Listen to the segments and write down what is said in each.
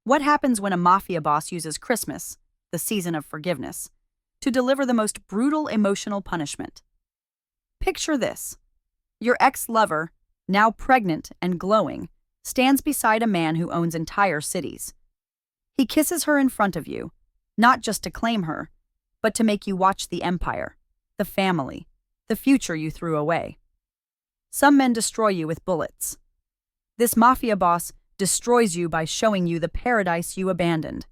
What happens when a mafia boss uses Christmas, the season of forgiveness, to deliver the most brutal emotional punishment? Picture this. Your ex-lover, now pregnant and glowing, stands beside a man who owns entire cities. He kisses her in front of you, not just to claim her, but to make you watch the empire, the family, the future you threw away. Some men destroy you with bullets. This mafia boss destroys you by showing you the paradise you abandoned.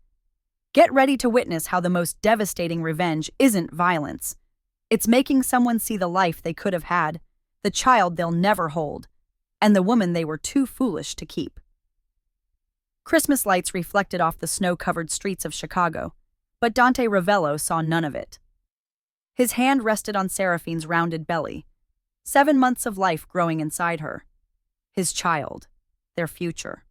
Get ready to witness how the most devastating revenge isn't violence. It's making someone see the life they could have had, the child they'll never hold, and the woman they were too foolish to keep. Christmas lights reflected off the snow-covered streets of Chicago, but Dante Ravello saw none of it. His hand rested on Seraphine's rounded belly, 7 months of life growing inside her. His child, their future.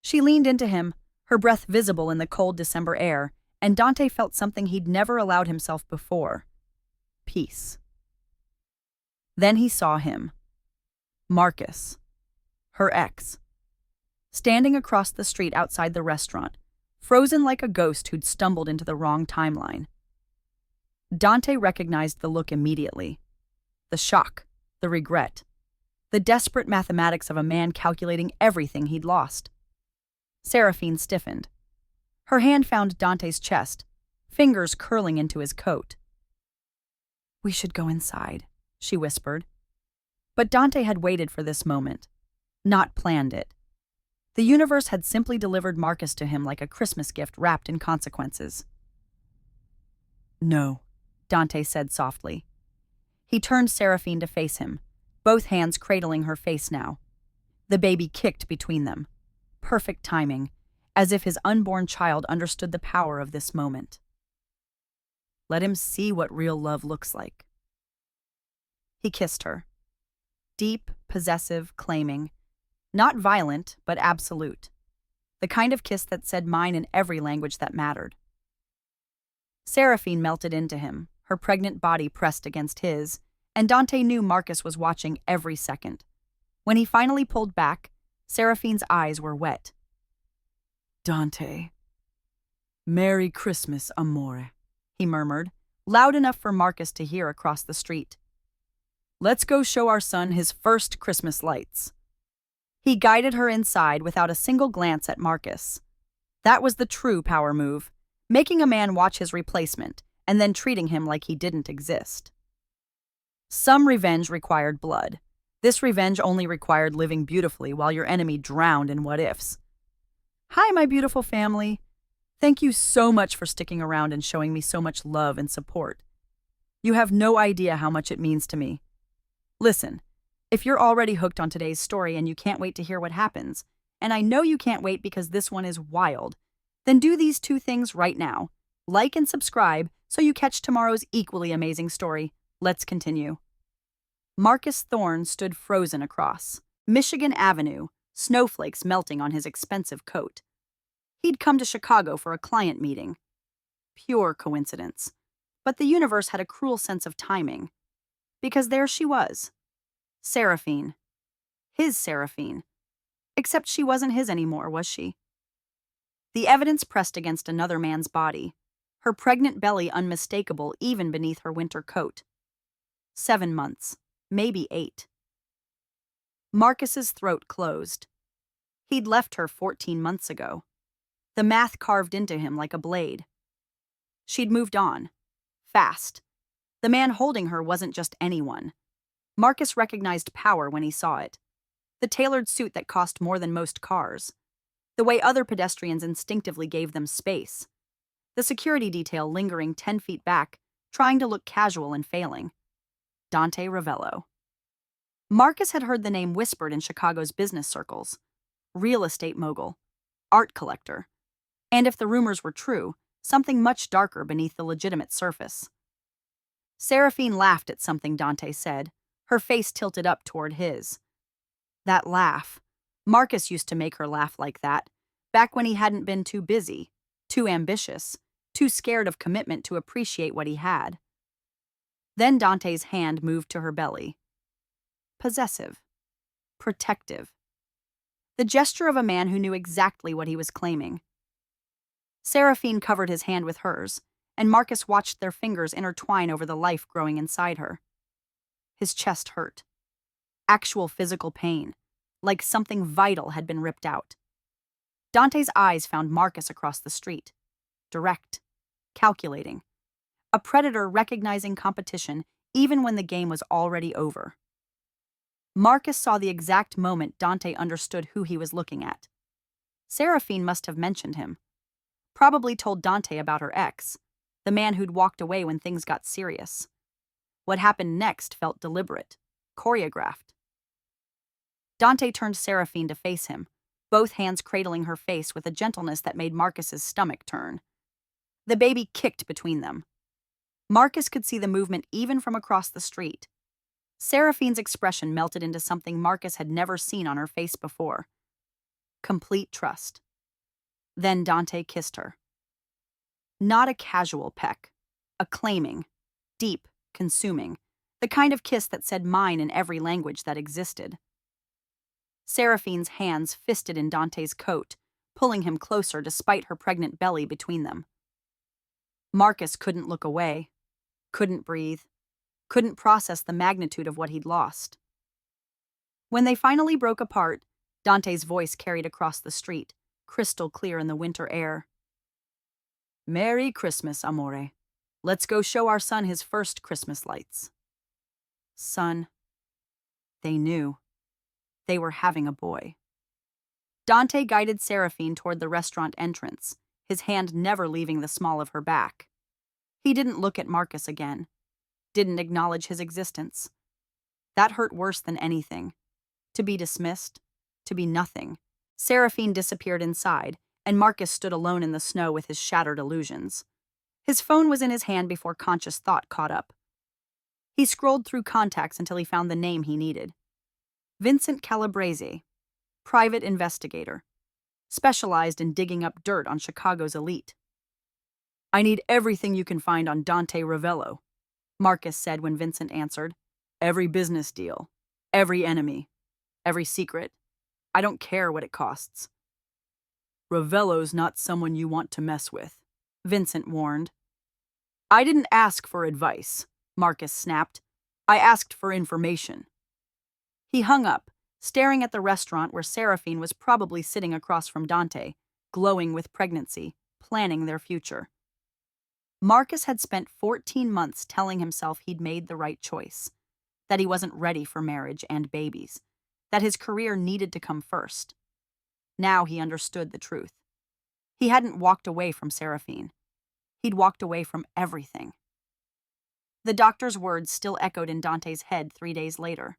She leaned into him, her breath visible in the cold December air, and Dante felt something he'd never allowed himself before. Peace. Then he saw him. Marcus, her ex, standing across the street outside the restaurant, frozen like a ghost who'd stumbled into the wrong timeline. Dante recognized the look immediately. The shock, the regret, the desperate mathematics of a man calculating everything he'd lost. Seraphine stiffened. Her hand found Dante's chest, fingers curling into his coat. "We should go inside," she whispered. But Dante had waited for this moment, not planned it. The universe had simply delivered Marcus to him like a Christmas gift wrapped in consequences. "No," Dante said softly. He turned Seraphine to face him, both hands cradling her face now. The baby kicked between them. Perfect timing, as if his unborn child understood the power of this moment. Let him see what real love looks like. He kissed her. Deep, possessive, claiming. Not violent, but absolute. The kind of kiss that said mine in every language that mattered. Seraphine melted into him, her pregnant body pressed against his, and Dante knew Marcus was watching every second. When he finally pulled back, Seraphine's eyes were wet. "Dante. Merry Christmas, amore," he murmured, loud enough for Marcus to hear across the street. "Let's go show our son his first Christmas lights." He guided her inside without a single glance at Marcus. That was the true power move, making a man watch his replacement and then treating him like he didn't exist. Some revenge required blood. This revenge only required living beautifully while your enemy drowned in what-ifs. "Hi, my beautiful family. Thank you so much for sticking around and showing me so much love and support. You have no idea how much it means to me. Listen, if you're already hooked on today's story and you can't wait to hear what happens, and I know you can't wait because this one is wild, then do these 2 things right now. Like and subscribe so you catch tomorrow's equally amazing story. Let's continue." Marcus Thorne stood frozen across Michigan Avenue, snowflakes melting on his expensive coat. He'd come to Chicago for a client meeting. Pure coincidence. But the universe had a cruel sense of timing. Because there she was. Seraphine. His Seraphine. Except she wasn't his anymore, was she? The evidence pressed against another man's body, her pregnant belly unmistakable even beneath her winter coat. 7 months, maybe 8. Marcus's throat closed. He'd left her 14 months ago. The math carved into him like a blade. She'd moved on. Fast. The man holding her wasn't just anyone. Marcus recognized power when he saw it. The tailored suit that cost more than most cars. The way other pedestrians instinctively gave them space. The security detail lingering 10 feet back, trying to look casual and failing. Dante Ravello. Marcus had heard the name whispered in Chicago's business circles. Real estate mogul. Art collector. And if the rumors were true, something much darker beneath the legitimate surface. Seraphine laughed at something Dante said, her face tilted up toward his. That laugh. Marcus used to make her laugh like that, back when he hadn't been too busy, too ambitious, too scared of commitment to appreciate what he had. Then Dante's hand moved to her belly. Possessive. Protective. the gesture of a man who knew exactly what he was claiming. Seraphine covered his hand with hers, and Marcus watched their fingers intertwine over the life growing inside her. His chest hurt. Actual physical pain, like something vital had been ripped out. Dante's eyes found Marcus across the street. Direct. Calculating. A predator recognizing competition even when the game was already over. Marcus saw the exact moment Dante understood who he was looking at. Seraphine must have mentioned him. Probably told Dante about her ex, the man who'd walked away when things got serious. What happened next felt deliberate, choreographed. Dante turned Seraphine to face him, both hands cradling her face with a gentleness that made Marcus's stomach turn. The baby kicked between them. Marcus could see the movement even from across the street. Seraphine's expression melted into something Marcus had never seen on her face before. Complete trust. Then Dante kissed her. Not a casual peck, a claiming, deep, consuming, the kind of kiss that said mine in every language that existed. Seraphine's hands fisted in Dante's coat, pulling him closer despite her pregnant belly between them. Marcus couldn't look away, couldn't breathe, couldn't process the magnitude of what he'd lost. When they finally broke apart, Dante's voice carried across the street, crystal clear in the winter air. "Merry Christmas, amore. Let's go show our son his first Christmas lights." Son. They knew. They were having a boy. Dante guided Seraphine toward the restaurant entrance, his hand never leaving the small of her back. He didn't look at Marcus again. Didn't acknowledge his existence. That hurt worse than anything. To be dismissed. To be nothing. Seraphine disappeared inside, and Marcus stood alone in the snow with his shattered illusions. His phone was in his hand before conscious thought caught up. He scrolled through contacts until he found the name he needed. Vincent Calabrese, private investigator, specialized in digging up dirt on Chicago's elite. "I need everything you can find on Dante Ravello," Marcus said when Vincent answered. "Every business deal, every enemy, every secret. I don't care what it costs." "Ravello's not someone you want to mess with," Vincent warned. "I didn't ask for advice," Marcus snapped. "I asked for information." He hung up, staring at the restaurant where Seraphine was probably sitting across from Dante, glowing with pregnancy, planning their future. Marcus had spent 14 months telling himself he'd made the right choice, that he wasn't ready for marriage and babies, that his career needed to come first. Now he understood the truth. He hadn't walked away from Seraphine. He'd walked away from everything. The doctor's words still echoed in Dante's head 3 days later.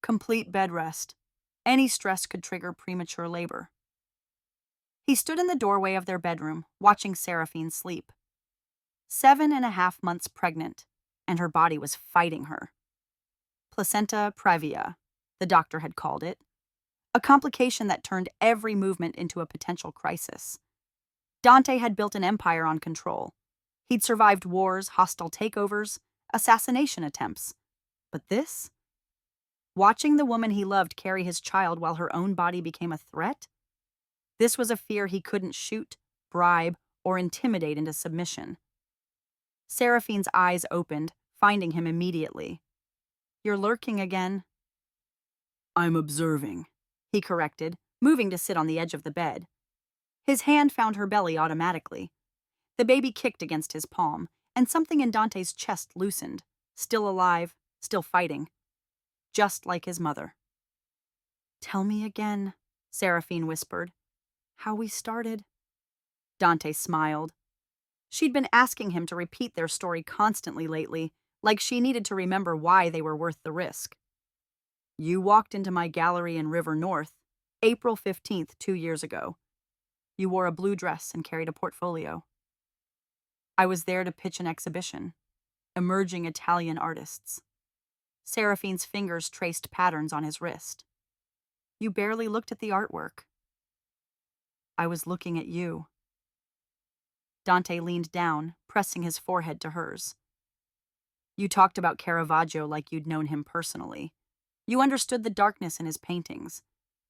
Complete bed rest. Any stress could trigger premature labor. He stood in the doorway of their bedroom, watching Seraphine sleep. 7.5 months pregnant, and her body was fighting her. Placenta previa, the doctor had called it. A complication that turned every movement into a potential crisis. Dante had built an empire on control. He'd survived wars, hostile takeovers, assassination attempts. But this? Watching the woman he loved carry his child while her own body became a threat? This was a fear he couldn't shoot, bribe, or intimidate into submission. Seraphine's eyes opened, finding him immediately. "You're lurking again." "I'm observing," he corrected, moving to sit on the edge of the bed. His hand found her belly automatically. The baby kicked against his palm, and something in Dante's chest loosened, still alive, still fighting. Just like his mother. "Tell me again," Seraphine whispered. "How we started." Dante smiled. She'd been asking him to repeat their story constantly lately, like she needed to remember why they were worth the risk. "You walked into my gallery in River North, April 15th, 2 years ago. You wore a blue dress and carried a portfolio. I was there to pitch an exhibition, Emerging Italian Artists." Seraphine's fingers traced patterns on his wrist. "You barely looked at the artwork." "I was looking at you." Dante leaned down, pressing his forehead to hers. "You talked about Caravaggio like you'd known him personally. You understood the darkness in his paintings,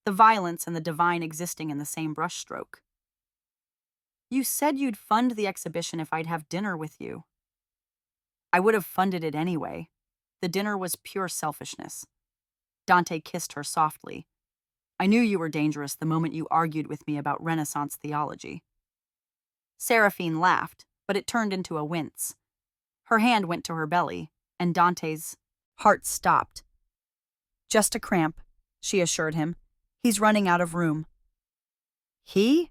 the violence and the divine existing in the same brushstroke. You said you'd fund the exhibition if I'd have dinner with you. I would have funded it anyway. The dinner was pure selfishness. Dante kissed her softly. I knew you were dangerous the moment you argued with me about Renaissance theology. Seraphine laughed, but it turned into a wince. Her hand went to her belly, and Dante's heart stopped. Just a cramp, she assured him. He's running out of room. He?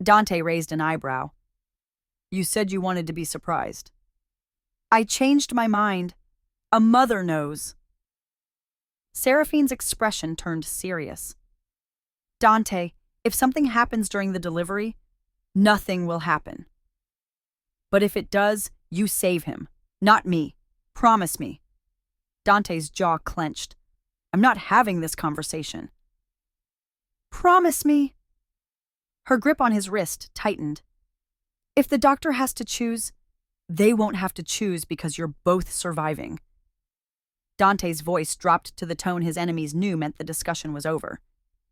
Dante raised an eyebrow. You said you wanted to be surprised. I changed my mind. A mother knows. Seraphine's expression turned serious. Dante, if something happens during the delivery, nothing will happen. But if it does, you save him, not me. Promise me. Dante's jaw clenched. I'm not having this conversation. Promise me. Her grip on his wrist tightened. If the doctor has to choose, they won't have to choose because you're both surviving. Dante's voice dropped to the tone his enemies knew meant the discussion was over.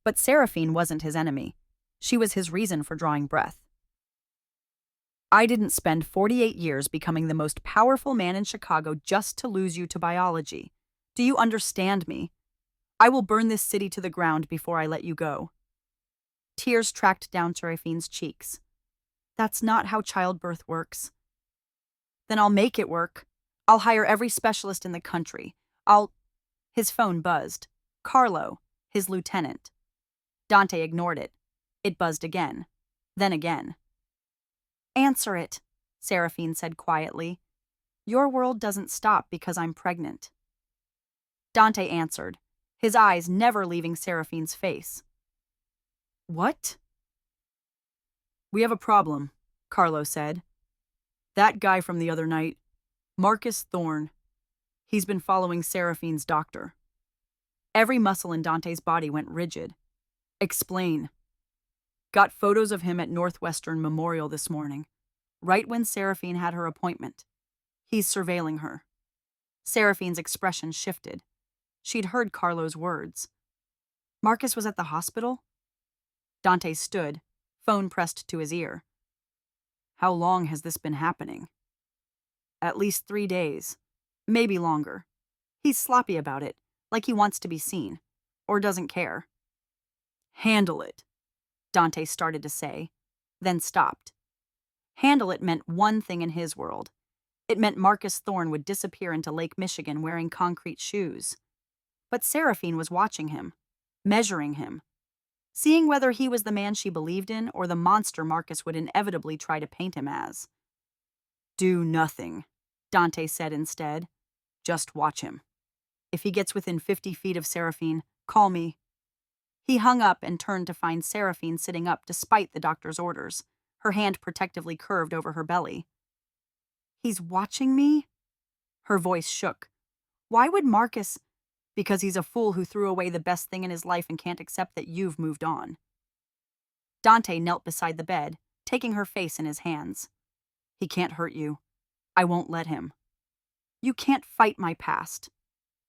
But Seraphine wasn't his enemy. She was his reason for drawing breath. I didn't spend 48 years becoming the most powerful man in Chicago just to lose you to biology. Do you understand me? I will burn this city to the ground before I let you go. Tears tracked down Seraphine's cheeks. That's not how childbirth works. Then I'll make it work. I'll hire every specialist in the country. His phone buzzed. Carlo, his lieutenant. Dante ignored it. It buzzed again. Then again. Answer it, Seraphine said quietly. Your world doesn't stop because I'm pregnant. Dante answered, his eyes never leaving Seraphine's face. What? We have a problem, Carlo said. That guy from the other night, Marcus Thorne, he's been following Seraphine's doctor. Every muscle in Dante's body went rigid. Explain. Got photos of him at Northwestern Memorial this morning, right when Seraphine had her appointment. He's surveilling her. Seraphine's expression shifted. She'd heard Carlo's words. Marcus was at the hospital? Dante stood, phone pressed to his ear. How long has this been happening? At least 3 days. Maybe longer. He's sloppy about it, like he wants to be seen, or doesn't care. Handle it, Dante started to say, then stopped. Handle it meant one thing in his world. It meant Marcus Thorne would disappear into Lake Michigan wearing concrete shoes. But Seraphine was watching him, measuring him, seeing whether he was the man she believed in or the monster Marcus would inevitably try to paint him as. Do nothing, Dante said instead. Just watch him. If he gets within 50 feet of Seraphine, call me. He hung up and turned to find Seraphine sitting up despite the doctor's orders, her hand protectively curved over her belly. He's watching me? Her voice shook. Why would Marcus? Because he's a fool who threw away the best thing in his life and can't accept that you've moved on. Dante knelt beside the bed, taking her face in his hands. He can't hurt you. I won't let him. You can't fight my past.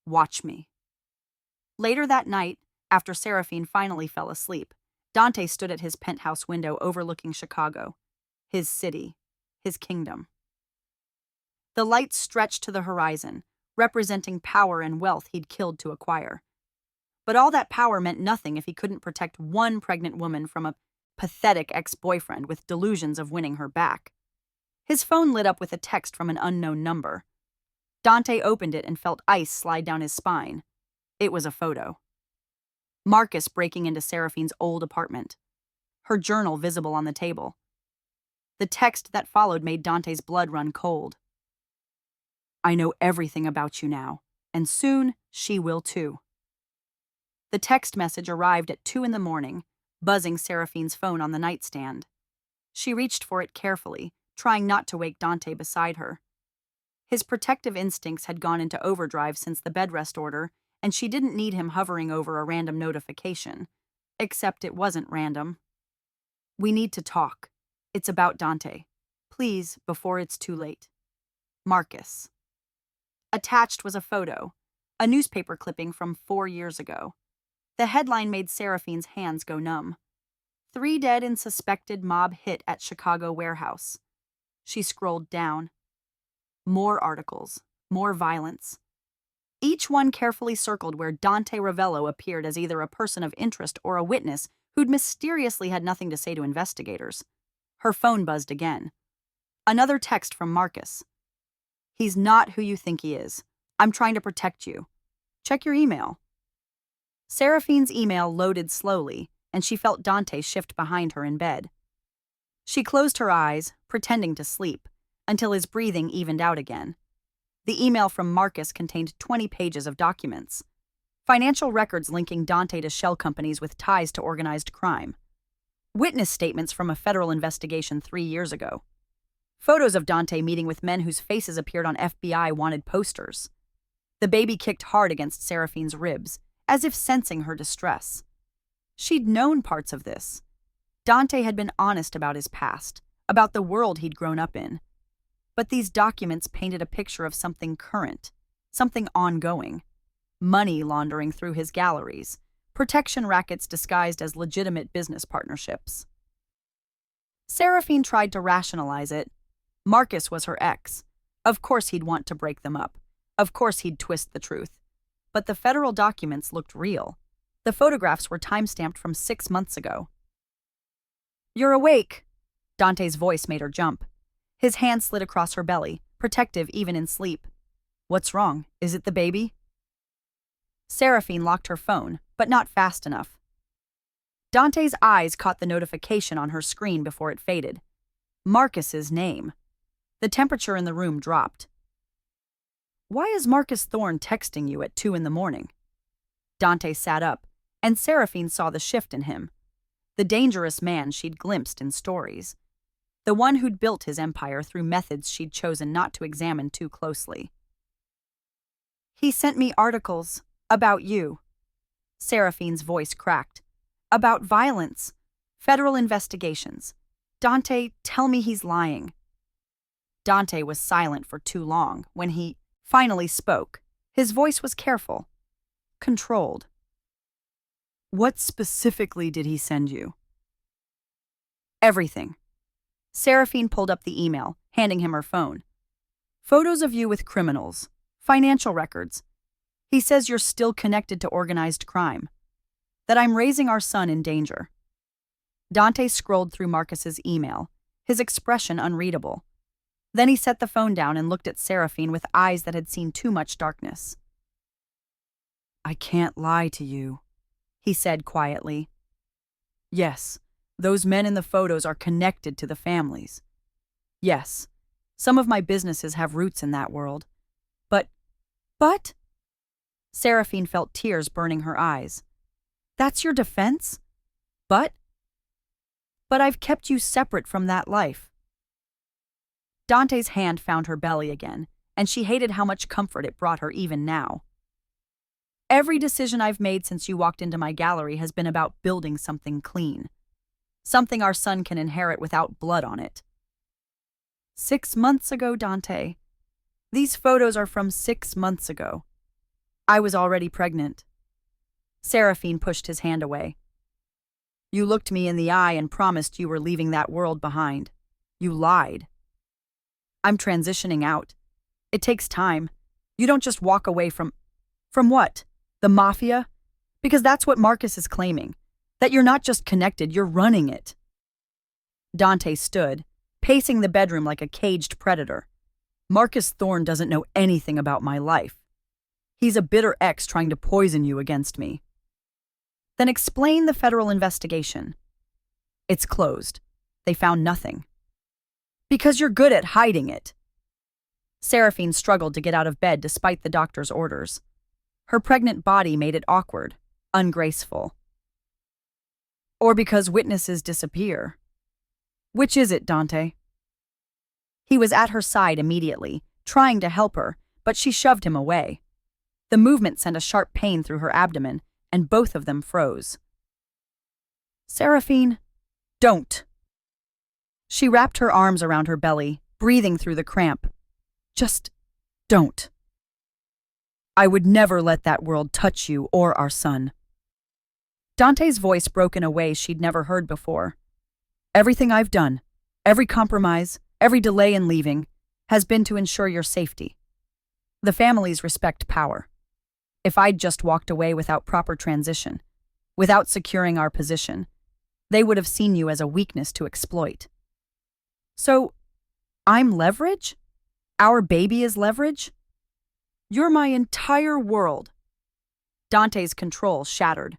Watch me. Later that night, after Seraphine finally fell asleep, Dante stood at his penthouse window overlooking Chicago, his city, his kingdom. The lights stretched to the horizon, representing power and wealth he'd killed to acquire. But all that power meant nothing if he couldn't protect one pregnant woman from a pathetic ex-boyfriend with delusions of winning her back. His phone lit up with a text from an unknown number. Dante opened it and felt ice slide down his spine. It was a photo. Marcus breaking into Seraphine's old apartment. Her journal visible on the table. The text that followed made Dante's blood run cold. I know everything about you now, and soon she will too. The text message arrived at 2 a.m, buzzing Seraphine's phone on the nightstand. She reached for it carefully, trying not to wake Dante beside her. His protective instincts had gone into overdrive since the bed rest order, and she didn't need him hovering over a random notification. Except it wasn't random. We need to talk. It's about Dante. Please, before it's too late. Marcus. Attached was a photo, a newspaper clipping from 4 years ago. The headline made Seraphine's hands go numb. 3 dead in suspected mob hit at Chicago warehouse. She scrolled down. More articles, more violence. Each one carefully circled where Dante Ravello appeared as either a person of interest or a witness who'd mysteriously had nothing to say to investigators. Her phone buzzed again. Another text from Marcus. He's not who you think he is. I'm trying to protect you. Check your email. Seraphine's email loaded slowly, and she felt Dante shift behind her in bed. She closed her eyes, pretending to sleep, until his breathing evened out again. The email from Marcus contained 20 pages of documents. Financial records linking Dante to shell companies with ties to organized crime. Witness statements from a federal investigation 3 years ago. Photos of Dante meeting with men whose faces appeared on FBI wanted posters. The baby kicked hard against Seraphine's ribs, as if sensing her distress. She'd known parts of this. Dante had been honest about his past, about the world he'd grown up in. But these documents painted a picture of something current, something ongoing. Money laundering through his galleries, protection rackets disguised as legitimate business partnerships. Seraphine tried to rationalize it. Marcus was her ex. Of course he'd want to break them up. Of course he'd twist the truth. But the federal documents looked real. The photographs were time-stamped from 6 months ago. "You're awake." Dante's voice made her jump. His hand slid across her belly, protective even in sleep. "What's wrong? Is it the baby?" Seraphine locked her phone, but not fast enough. Dante's eyes caught the notification on her screen before it faded. Marcus's name. The temperature in the room dropped. "Why is Marcus Thorne texting you at 2 in the morning?" Dante sat up, and Seraphine saw the shift in him. The dangerous man she'd glimpsed in stories. The one who'd built his empire through methods she'd chosen not to examine too closely. "He sent me articles about you." Seraphine's voice cracked. "About violence. Federal investigations. Dante, tell me he's lying." Dante was silent for too long. When he finally spoke, his voice was careful, controlled. "What specifically did he send you?" "Everything." Seraphine pulled up the email, handing him her phone. "Photos of you with criminals. Financial records. He says you're still connected to organized crime. That I'm raising our son in danger." Dante scrolled through Marcus's email, his expression unreadable. Then he set the phone down and looked at Seraphine with eyes that had seen too much darkness. "I can't lie to you," he said quietly. "Yes, those men in the photos are connected to the families. Yes, some of my businesses have roots in that world. But? Seraphine felt tears burning her eyes. "That's your defense? But I've kept you separate from that life." Dante's hand found her belly again, and she hated how much comfort it brought her even now. "Every decision I've made since you walked into my gallery has been about building something clean. Something our son can inherit without blood on it." 6 months ago, Dante. These photos are from 6 months ago. I was already pregnant. Seraphine pushed his hand away. "You looked me in the eye and promised you were leaving that world behind. You lied. I'm transitioning out. It takes time. You don't just walk away from what? The Mafia? Because that's what Marcus is claiming. That you're not just connected, you're running it." Dante stood, pacing the bedroom like a caged predator. "Marcus Thorne doesn't know anything about my life. He's a bitter ex trying to poison you against me." "Then explain the federal investigation." "It's closed. They found nothing." "Because you're good at hiding it." Seraphine struggled to get out of bed despite the doctor's orders. Her pregnant body made it awkward, ungraceful. "Or because witnesses disappear. Which is it, Dante?" He was at her side immediately, trying to help her, but she shoved him away. The movement sent a sharp pain through her abdomen, and both of them froze. "Seraphine, don't." She wrapped her arms around her belly, breathing through the cramp. "Just don't. I would never let that world touch you or our son." Dante's voice broke in a way she'd never heard before. Everything I've done, every compromise, every delay in leaving, has been to ensure your safety. The families respect power. If I'd just walked away without proper transition, without securing our position, they would have seen you as a weakness to exploit. So, I'm leverage? Our baby is leverage? You're my entire world. Dante's control shattered.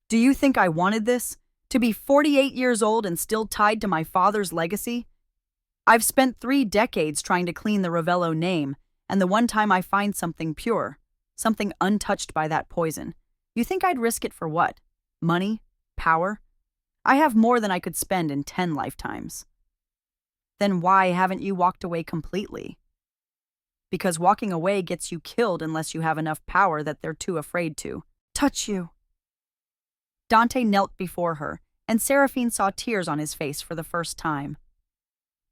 Do you think I wanted this? To be 48 years old and still tied to my father's legacy? I've spent 3 decades trying to clean the Ravello name, and the one time I find something pure, something untouched by that poison, you think I'd risk it for what? Money? Power? I have more than I could spend in 10 lifetimes. Then why haven't you walked away completely? Because walking away gets you killed unless you have enough power that they're too afraid to touch you. Dante knelt before her, and Seraphine saw tears on his face for the first time.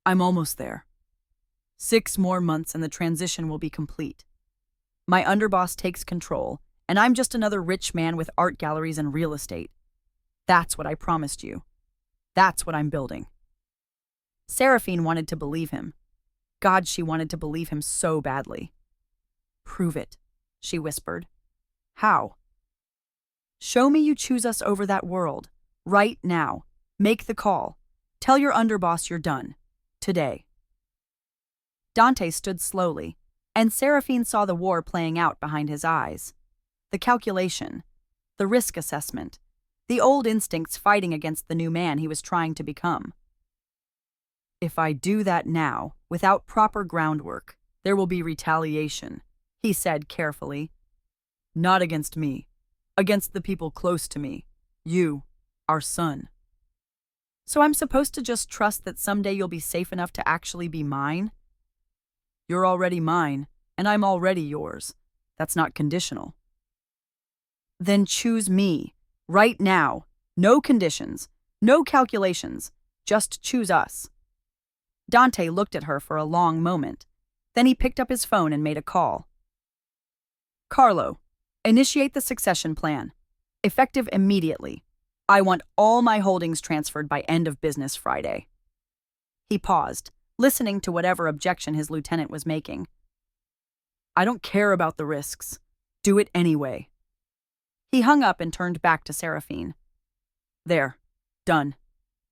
I'm almost there. 6 more months and the transition will be complete. My underboss takes control, and I'm just another rich man with art galleries and real estate. That's what I promised you. That's what I'm building. Seraphine wanted to believe him. God, she wanted to believe him so badly. Prove it, she whispered. How? Show me you choose us over that world. Right now. Make the call. Tell your underboss you're done. Today. Dante stood slowly, and Seraphine saw the war playing out behind his eyes. The calculation, the risk assessment, the old instincts fighting against the new man he was trying to become. If I do that now, without proper groundwork, there will be retaliation, he said carefully. Not against me, against the people close to me, you, our son. So I'm supposed to just trust that someday you'll be safe enough to actually be mine? You're already mine, and I'm already yours. That's not conditional. Then choose me, right now. No conditions, no calculations, just choose us. Dante looked at her for a long moment. Then he picked up his phone and made a call. Carlo, initiate the succession plan. Effective immediately. I want all my holdings transferred by end of business Friday. He paused, listening to whatever objection his lieutenant was making. I don't care about the risks. Do it anyway. He hung up and turned back to Seraphine. There. Done.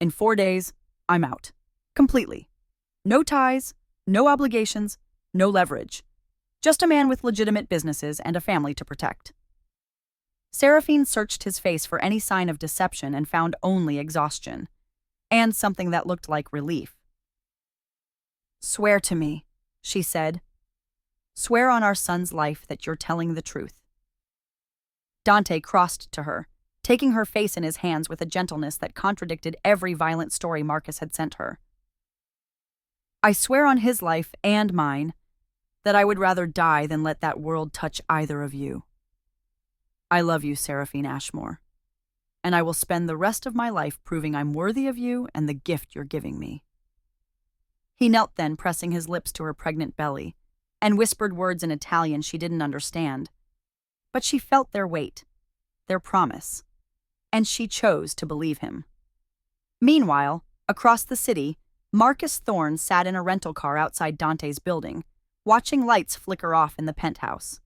In 4 days, I'm out. Completely. No ties, no obligations, no leverage. Just a man with legitimate businesses and a family to protect. Seraphine searched his face for any sign of deception and found only exhaustion, and something that looked like relief. Swear to me, she said. Swear on our son's life that you're telling the truth. Dante crossed to her, taking her face in his hands with a gentleness that contradicted every violent story Marcus had sent her. I swear on his life and mine that I would rather die than let that world touch either of you. I love you, Seraphine Ashmore, and I will spend the rest of my life proving I'm worthy of you and the gift you're giving me. He knelt then, pressing his lips to her pregnant belly, and whispered words in Italian she didn't understand. But she felt their weight, their promise, and she chose to believe him. Meanwhile, across the city, Marcus Thorne sat in a rental car outside Dante's building, watching lights flicker off in the penthouse.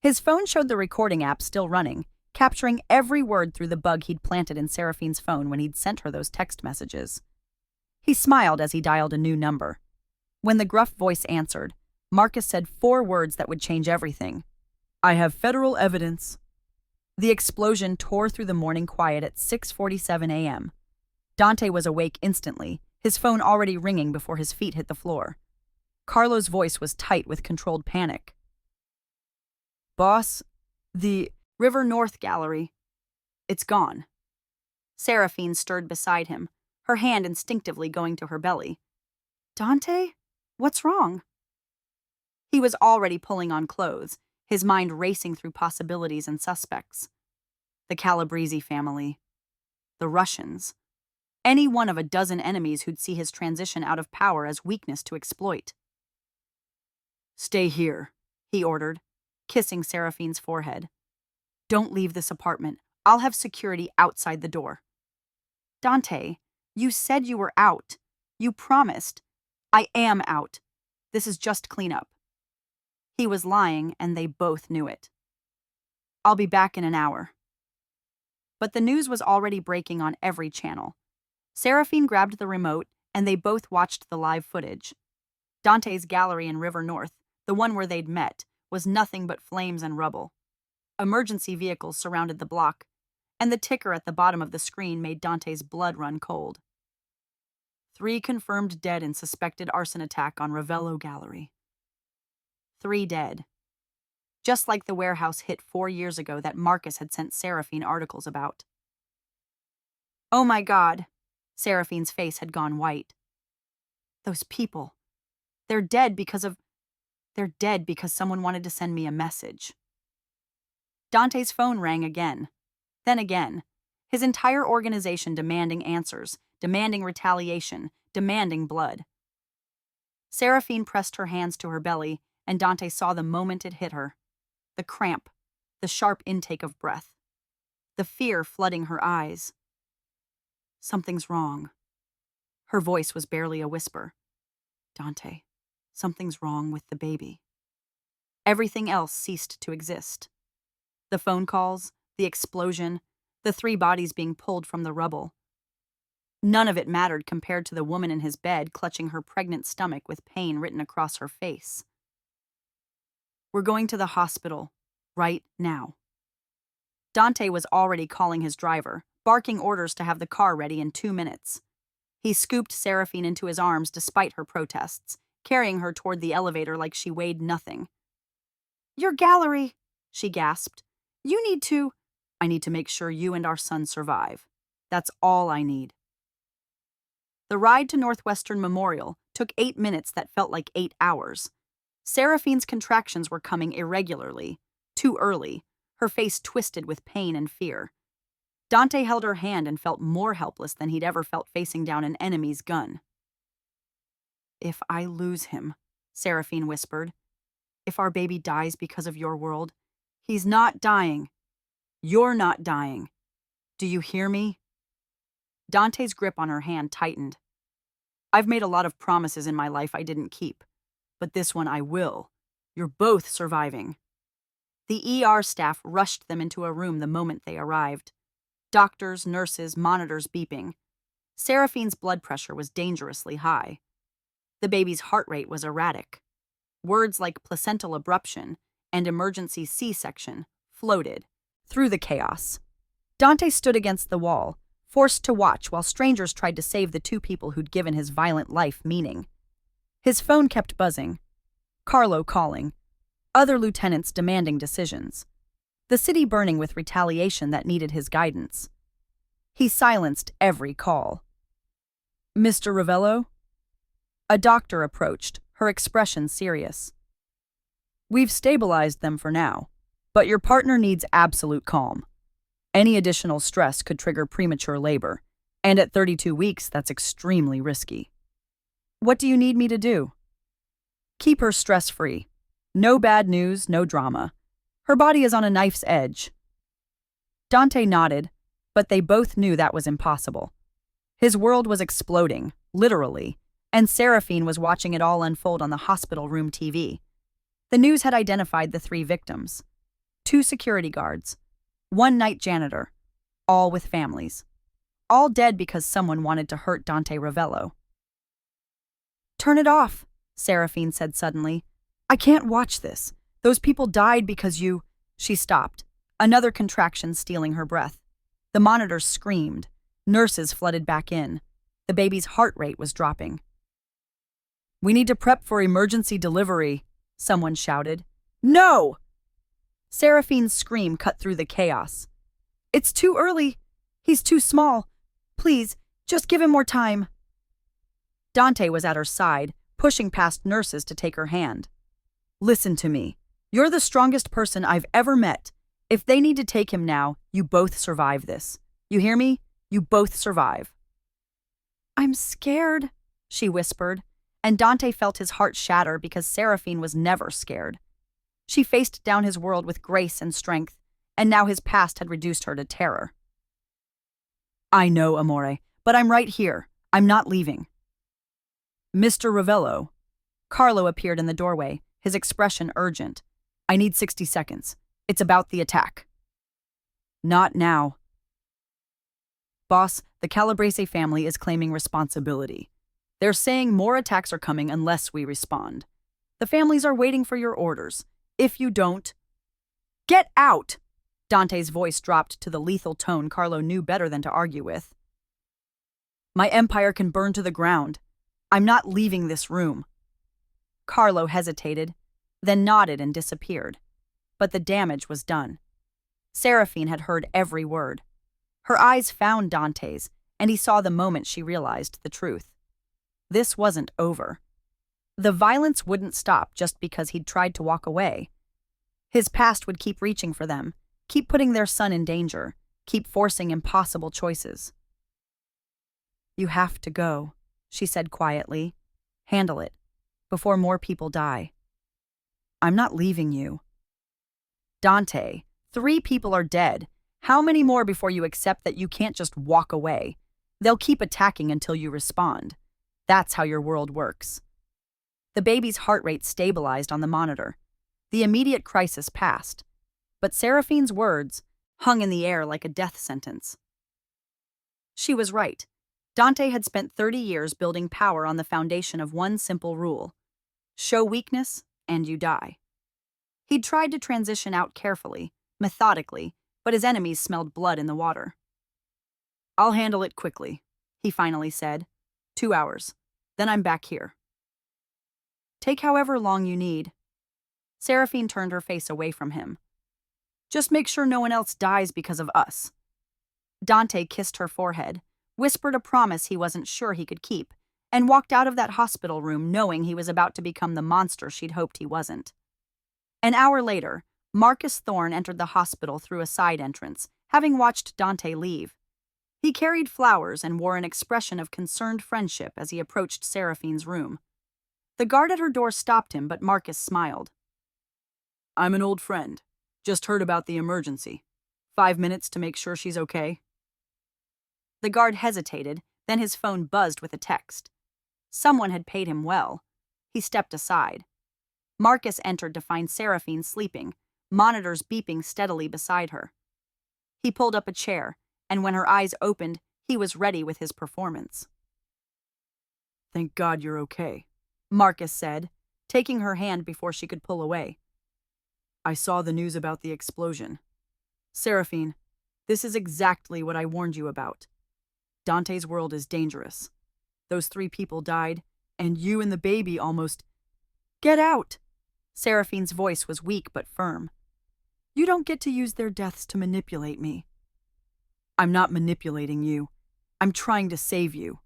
His phone showed the recording app still running, capturing every word through the bug he'd planted in Seraphine's phone when he'd sent her those text messages. He smiled as he dialed a new number. When the gruff voice answered, Marcus said 4 words that would change everything. I have federal evidence. The explosion tore through the morning quiet at 6:47 a.m. Dante was awake instantly, his phone already ringing before his feet hit the floor. Carlo's voice was tight with controlled panic. Boss, the River North Gallery. It's gone. Seraphine stirred beside him, her hand instinctively going to her belly. Dante? What's wrong? He was already pulling on clothes, his mind racing through possibilities and suspects. The Calabrese family. The Russians. Any one of a dozen enemies who'd see his transition out of power as weakness to exploit. Stay here, he ordered, kissing Seraphine's forehead. Don't leave this apartment. I'll have security outside the door. Dante, you said you were out. You promised. I am out. This is just cleanup. He was lying, and they both knew it. I'll be back in an hour. But the news was already breaking on every channel. Seraphine grabbed the remote, and they both watched the live footage. Dante's gallery in River North, the one where they'd met, was nothing but flames and rubble. Emergency vehicles surrounded the block, and the ticker at the bottom of the screen made Dante's blood run cold. 3 confirmed dead in suspected arson attack on Ravello Gallery. 3 dead. Just like the warehouse hit 4 years ago that Marcus had sent Seraphine articles about. Oh my God. Seraphine's face had gone white. Those people. They're dead because someone wanted to send me a message. Dante's phone rang again. Then again. His entire organization demanding answers, demanding retaliation, demanding blood. Seraphine pressed her hands to her belly, and Dante saw the moment it hit her. The cramp, the sharp intake of breath, the fear flooding her eyes. Something's wrong. Her voice was barely a whisper. Dante, something's wrong with the baby. Everything else ceased to exist. The phone calls, the explosion, the 3 bodies being pulled from the rubble. None of it mattered compared to the woman in his bed clutching her pregnant stomach with pain written across her face. We're going to the hospital, right now. Dante was already calling his driver, barking orders to have the car ready in 2 minutes. He scooped Seraphine into his arms despite her protests, carrying her toward the elevator like she weighed nothing. Your gallery, she gasped. I need to make sure you and our son survive. That's all I need. The ride to Northwestern Memorial took 8 minutes that felt like 8 hours. Seraphine's contractions were coming irregularly, too early, her face twisted with pain and fear. Dante held her hand and felt more helpless than he'd ever felt facing down an enemy's gun. If I lose him, Seraphine whispered, if our baby dies because of your world, he's not dying. You're not dying. Do you hear me? Dante's grip on her hand tightened. I've made a lot of promises in my life I didn't keep, but this one I will. You're both surviving. The ER staff rushed them into a room the moment they arrived. Doctors, nurses, monitors beeping. Seraphine's blood pressure was dangerously high. The baby's heart rate was erratic. Words like placental abruption and emergency C-section floated through the chaos. Dante stood against the wall, forced to watch while strangers tried to save the 2 people who'd given his violent life meaning. His phone kept buzzing. Carlo calling. Other lieutenants demanding decisions. The city burning with retaliation that needed his guidance. He silenced every call. Mr. Ravello? A doctor approached, her expression serious. We've stabilized them for now, but your partner needs absolute calm. Any additional stress could trigger premature labor, and at 32 weeks, that's extremely risky. What do you need me to do? Keep her stress-free. No bad news, no drama. Her body is on a knife's edge. Dante nodded, but they both knew that was impossible. His world was exploding, literally, and Seraphine was watching it all unfold on the hospital room TV. The news had identified the 3 victims. 2 security guards, 1 night janitor, all with families. All dead because someone wanted to hurt Dante Ravello. Turn it off, Seraphine said suddenly. I can't watch this. Those people died because you... She stopped, another contraction stealing her breath. The monitors screamed. Nurses flooded back in. The baby's heart rate was dropping. We need to prep for emergency delivery, someone shouted. No! Seraphine's scream cut through the chaos. It's too early. He's too small. Please, just give him more time. Dante was at her side, pushing past nurses to take her hand. Listen to me. You're the strongest person I've ever met. If they need to take him now, you both survive this. You hear me? You both survive. I'm scared, she whispered, and Dante felt his heart shatter because Seraphine was never scared. She faced down his world with grace and strength, and now his past had reduced her to terror. "I know, Amore, but I'm right here. I'm not leaving." "Mr. Ravello." Carlo appeared in the doorway, his expression urgent. "I need 60 seconds. It's about the attack." "Not now." "Boss, the Calabrese family is claiming responsibility. They're saying more attacks are coming unless we respond. The families are waiting for your orders. If you don't—" "Get out!" Dante's voice dropped to the lethal tone Carlo knew better than to argue with. "My empire can burn to the ground. I'm not leaving this room." Carlo hesitated, then nodded and disappeared. But the damage was done. Seraphine had heard every word. Her eyes found Dante's, and he saw the moment she realized the truth. This wasn't over. The violence wouldn't stop just because he'd tried to walk away. His past would keep reaching for them, keep putting their son in danger, keep forcing impossible choices. "You have to go," she said quietly. "Handle it, before more people die." "I'm not leaving you." "Dante, 3 people are dead. How many more before you accept that you can't just walk away? They'll keep attacking until you respond. That's how your world works." The baby's heart rate stabilized on the monitor. The immediate crisis passed. But Seraphine's words hung in the air like a death sentence. She was right. Dante had spent 30 years building power on the foundation of one simple rule: show weakness, and you die. He'd tried to transition out carefully, methodically, but his enemies smelled blood in the water. "I'll handle it quickly," he finally said. 2 hours. Then I'm back here." "Take however long you need." Seraphine turned her face away from him. "Just make sure no one else dies because of us." Dante kissed her forehead, whispered a promise he wasn't sure he could keep, and walked out of that hospital room knowing he was about to become the monster she'd hoped he wasn't. An hour later, Marcus Thorne entered the hospital through a side entrance, having watched Dante leave. He carried flowers and wore an expression of concerned friendship as he approached Seraphine's room. The guard at her door stopped him, but Marcus smiled. "I'm an old friend. Just heard about the emergency. 5 minutes to make sure she's okay?" The guard hesitated, then his phone buzzed with a text. Someone had paid him well. He stepped aside. Marcus entered to find Seraphine sleeping, monitors beeping steadily beside her. He pulled up a chair, and when her eyes opened, he was ready with his performance. "Thank God you're okay," Marcus said, taking her hand before she could pull away. "I saw the news about the explosion. Seraphine, this is exactly what I warned you about. Dante's world is dangerous. Those 3 people died, and you and the baby almost—" "Get out!" Seraphine's voice was weak but firm. "You don't get to use their deaths to manipulate me." "I'm not manipulating you. I'm trying to save you."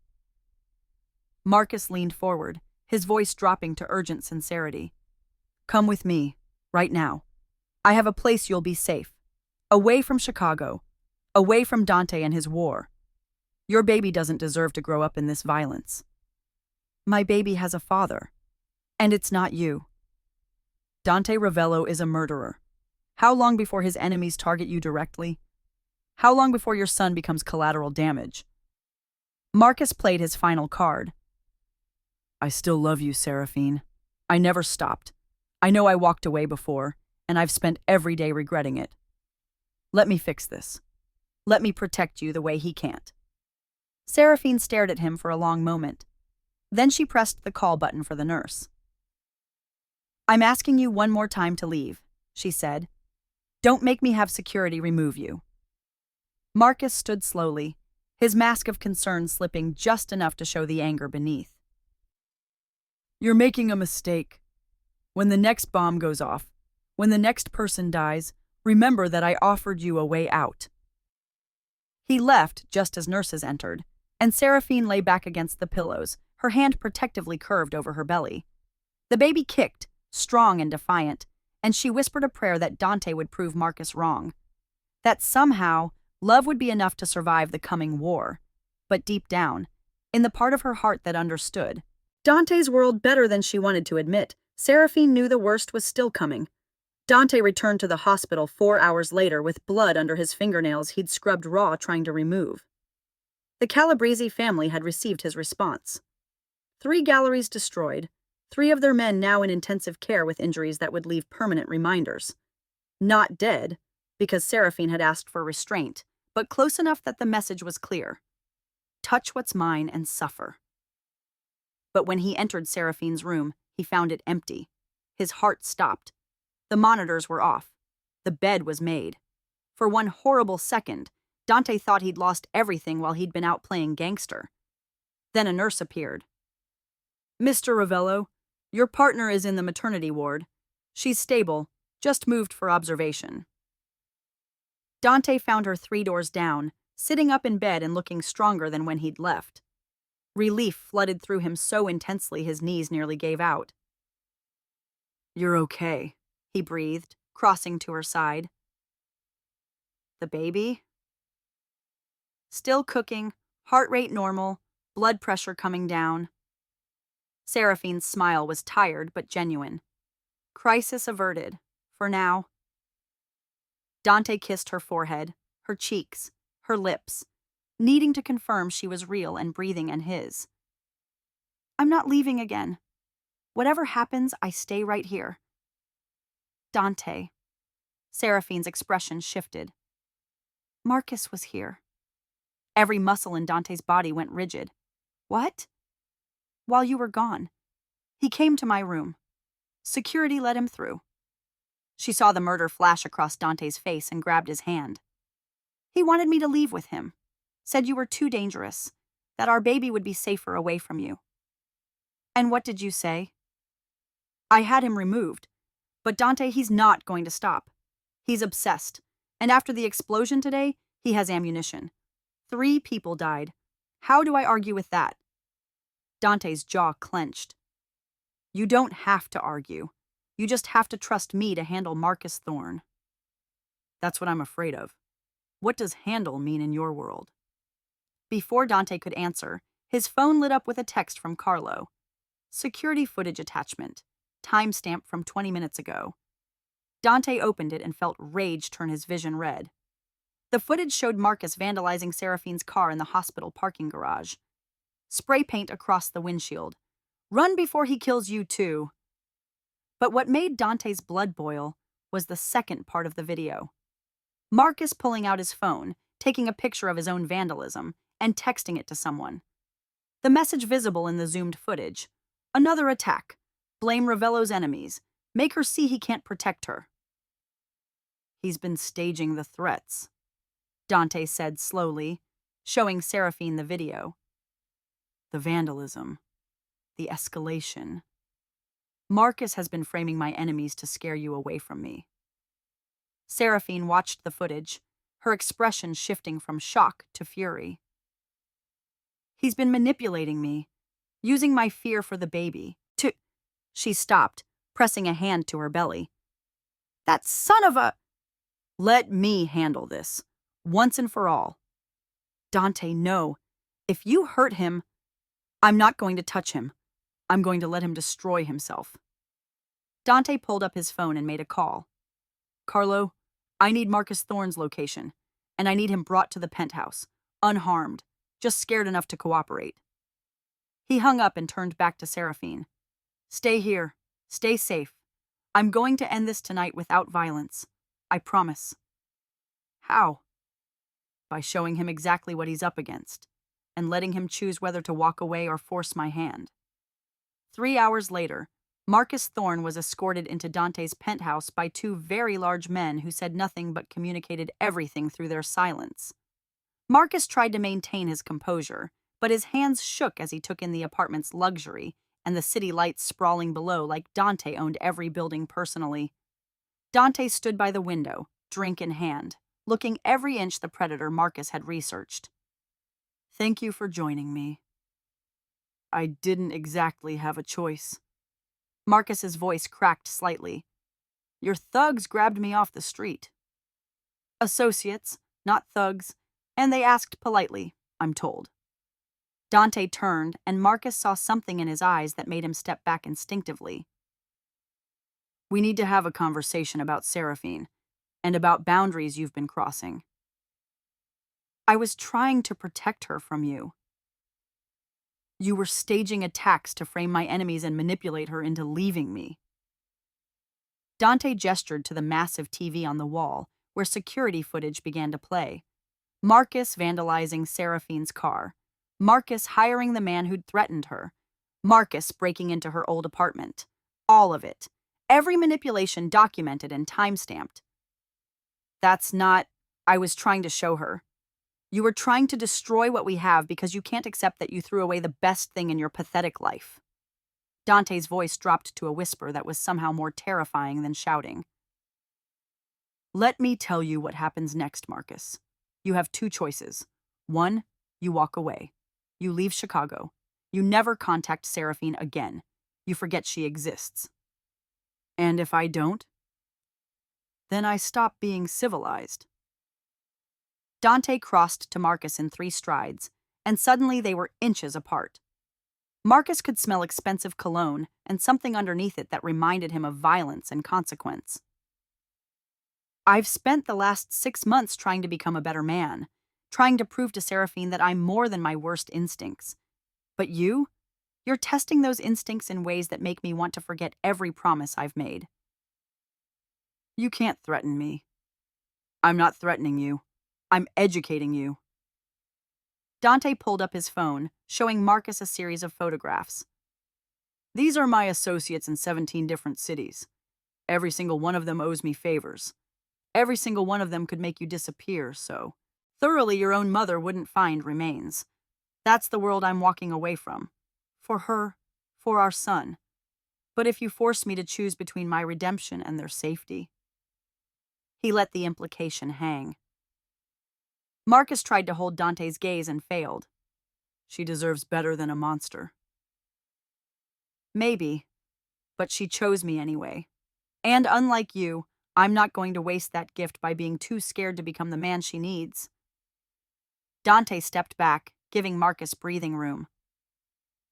Marcus leaned forward, his voice dropping to urgent sincerity. "Come with me, right now. I have a place you'll be safe. Away from Chicago. Away from Dante and his war. Your baby doesn't deserve to grow up in this violence." "My baby has a father. And it's not you." "Dante Ravello is a murderer. How long before his enemies target you directly? How long before your son becomes collateral damage?" Marcus played his final card. "I still love you, Seraphine. I never stopped. I know I walked away before, and I've spent every day regretting it. Let me fix this. Let me protect you the way he can't." Seraphine stared at him for a long moment. Then she pressed the call button for the nurse. "I'm asking you one more time to leave," she said. "Don't make me have security remove you." Marcus stood slowly, his mask of concern slipping just enough to show the anger beneath. "You're making a mistake. When the next bomb goes off, when the next person dies, remember that I offered you a way out." He left just as nurses entered, and Seraphine lay back against the pillows, her hand protectively curved over her belly. The baby kicked, strong and defiant, and she whispered a prayer that Dante would prove Marcus wrong. That somehow, love would be enough to survive the coming war. But deep down, in the part of her heart that understood Dante's world better than she wanted to admit, Seraphine knew the worst was still coming. Dante returned to the hospital 4 hours later with blood under his fingernails he'd scrubbed raw trying to remove. The Calabrese family had received his response. 3 galleries destroyed, 3 of their men now in intensive care with injuries that would leave permanent reminders. Not dead, because Seraphine had asked for restraint, but close enough that the message was clear. Touch what's mine and suffer. But when he entered Seraphine's room, he found it empty. His heart stopped. The monitors were off. The bed was made. For one horrible second, Dante thought he'd lost everything while he'd been out playing gangster. Then a nurse appeared. "Mr. Ravello, your partner is in the maternity ward. She's stable, just moved for observation." Dante found her 3 doors down, sitting up in bed and looking stronger than when he'd left. Relief flooded through him so intensely his knees nearly gave out. "You're okay," he breathed, crossing to her side. "The baby?" Still cooking, heart rate normal, blood pressure coming down. Seraphine's smile was tired but genuine. Crisis averted, for now. Dante kissed her forehead, her cheeks, her lips, needing to confirm she was real and breathing in his. "I'm not leaving again. Whatever happens, I stay right here." "Dante." Seraphine's expression shifted. "Marcus was here." Every muscle in Dante's body went rigid. "What?" "While you were gone. He came to my room. Security let him through." She saw the murder flash across Dante's face and grabbed his hand. "He wanted me to leave with him. Said you were too dangerous, that our baby would be safer away from you." "And what did you say?" "I had him removed. But Dante, he's not going to stop. He's obsessed. And after the explosion today, he has ammunition. 3 people died. How do I argue with that?" Dante's jaw clenched. "You don't have to argue. You just have to trust me to handle Marcus Thorne." "That's what I'm afraid of. What does handle mean in your world?" Before Dante could answer, his phone lit up with a text from Carlo. Security footage attachment. Timestamp from 20 minutes ago. Dante opened it and felt rage turn his vision red. The footage showed Marcus vandalizing Seraphine's car in the hospital parking garage. Spray paint across the windshield. "Run before he kills you too." But what made Dante's blood boil was the second part of the video. Marcus pulling out his phone, taking a picture of his own vandalism, and texting it to someone. The message visible in the zoomed footage. "Another attack. Blame Ravello's enemies. Make her see he can't protect her." "He's been staging the threats," Dante said slowly, showing Seraphine the video. "The vandalism. The escalation. Marcus has been framing my enemies to scare you away from me." Seraphine watched the footage, her expression shifting from shock to fury. "He's been manipulating me, using my fear for the baby, to—" She stopped, pressing a hand to her belly. "That son of a—" "Let me handle this, once and for all." "Dante, no. If you hurt him—" "I'm not going to touch him. I'm going to let him destroy himself." Dante pulled up his phone and made a call. "Carlo, I need Marcus Thorne's location, and I need him brought to the penthouse, unharmed, just scared enough to cooperate." He hung up and turned back to Seraphine. "Stay here. Stay safe. I'm going to end this tonight without violence. I promise." "How?" "By showing him exactly what he's up against, and letting him choose whether to walk away or force my hand." 3 hours later, Marcus Thorne was escorted into Dante's penthouse by 2 very large men who said nothing but communicated everything through their silence. Marcus tried to maintain his composure, but his hands shook as he took in the apartment's luxury and the city lights sprawling below like Dante owned every building personally. Dante stood by the window, drink in hand, looking every inch the predator Marcus had researched. "Thank you for joining me." "I didn't exactly have a choice." Marcus's voice cracked slightly. "Your thugs grabbed me off the street." "Associates, not thugs, and they asked politely, I'm told." Dante turned, and Marcus saw something in his eyes that made him step back instinctively. We need to have a conversation about Seraphine and about boundaries you've been crossing. I was trying to protect her from you. You were staging attacks to frame my enemies and manipulate her into leaving me. Dante gestured to the massive TV on the wall, where security footage began to play. Marcus vandalizing Seraphine's car. Marcus hiring the man who'd threatened her. Marcus breaking into her old apartment. All of it. Every manipulation documented and timestamped. That's not... I was trying to show her. You were trying to destroy what we have because you can't accept that you threw away the best thing in your pathetic life. Dante's voice dropped to a whisper that was somehow more terrifying than shouting. Let me tell you what happens next, Marcus. You have two choices. One, you walk away. You leave Chicago. You never contact Seraphine again. You forget she exists. And if I don't? Then I stop being civilized. Dante crossed to Marcus in 3 strides, and suddenly they were inches apart. Marcus could smell expensive cologne and something underneath it that reminded him of violence and consequence. I've spent the last 6 months trying to become a better man, trying to prove to Seraphine that I'm more than my worst instincts. But you're testing those instincts in ways that make me want to forget every promise I've made. You can't threaten me. I'm not threatening you. I'm educating you. Dante pulled up his phone, showing Marcus a series of photographs. These are my associates in 17 different cities. Every single one of them owes me favors. Every single one of them could make you disappear, so thoroughly your own mother wouldn't find remains. That's the world I'm walking away from. For her, for our son. But if you force me to choose between my redemption and their safety... He let the implication hang. Marcus tried to hold Dante's gaze and failed. She deserves better than a monster. Maybe, but she chose me anyway. And unlike you, I'm not going to waste that gift by being too scared to become the man she needs. Dante stepped back, giving Marcus breathing room.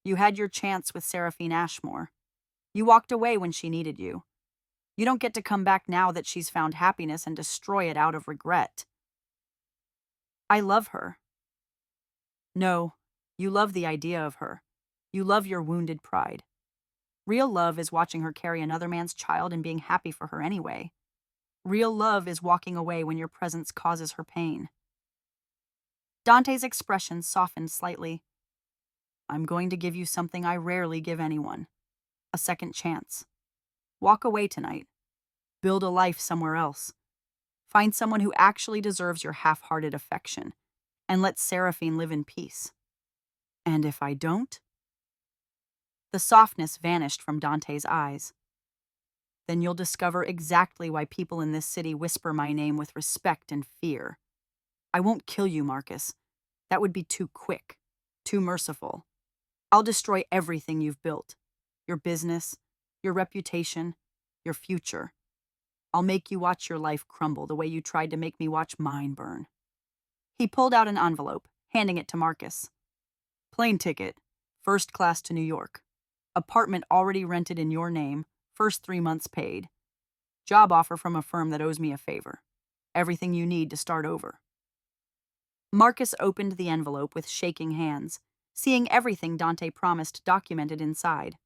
You had your chance with Seraphine Ashmore. You walked away when she needed you. You don't get to come back now that she's found happiness and destroy it out of regret. I love her. No, you love the idea of her. You love your wounded pride. Real love is watching her carry another man's child and being happy for her anyway. Real love is walking away when your presence causes her pain. Dante's expression softened slightly. I'm going to give you something I rarely give anyone. A second chance. Walk away tonight. Build a life somewhere else. Find someone who actually deserves your half-hearted affection, and let Seraphine live in peace. And if I don't? The softness vanished from Dante's eyes. Then you'll discover exactly why people in this city whisper my name with respect and fear. I won't kill you, Marcus. That would be too quick, too merciful. I'll destroy everything you've built. Your business, your reputation, your future. I'll make you watch your life crumble the way you tried to make me watch mine burn. He pulled out an envelope, handing it to Marcus. Plane ticket, first class to New York. Apartment already rented in your name, first 3 months paid. Job offer from a firm that owes me a favor. Everything you need to start over. Marcus opened the envelope with shaking hands, seeing everything Dante promised documented inside.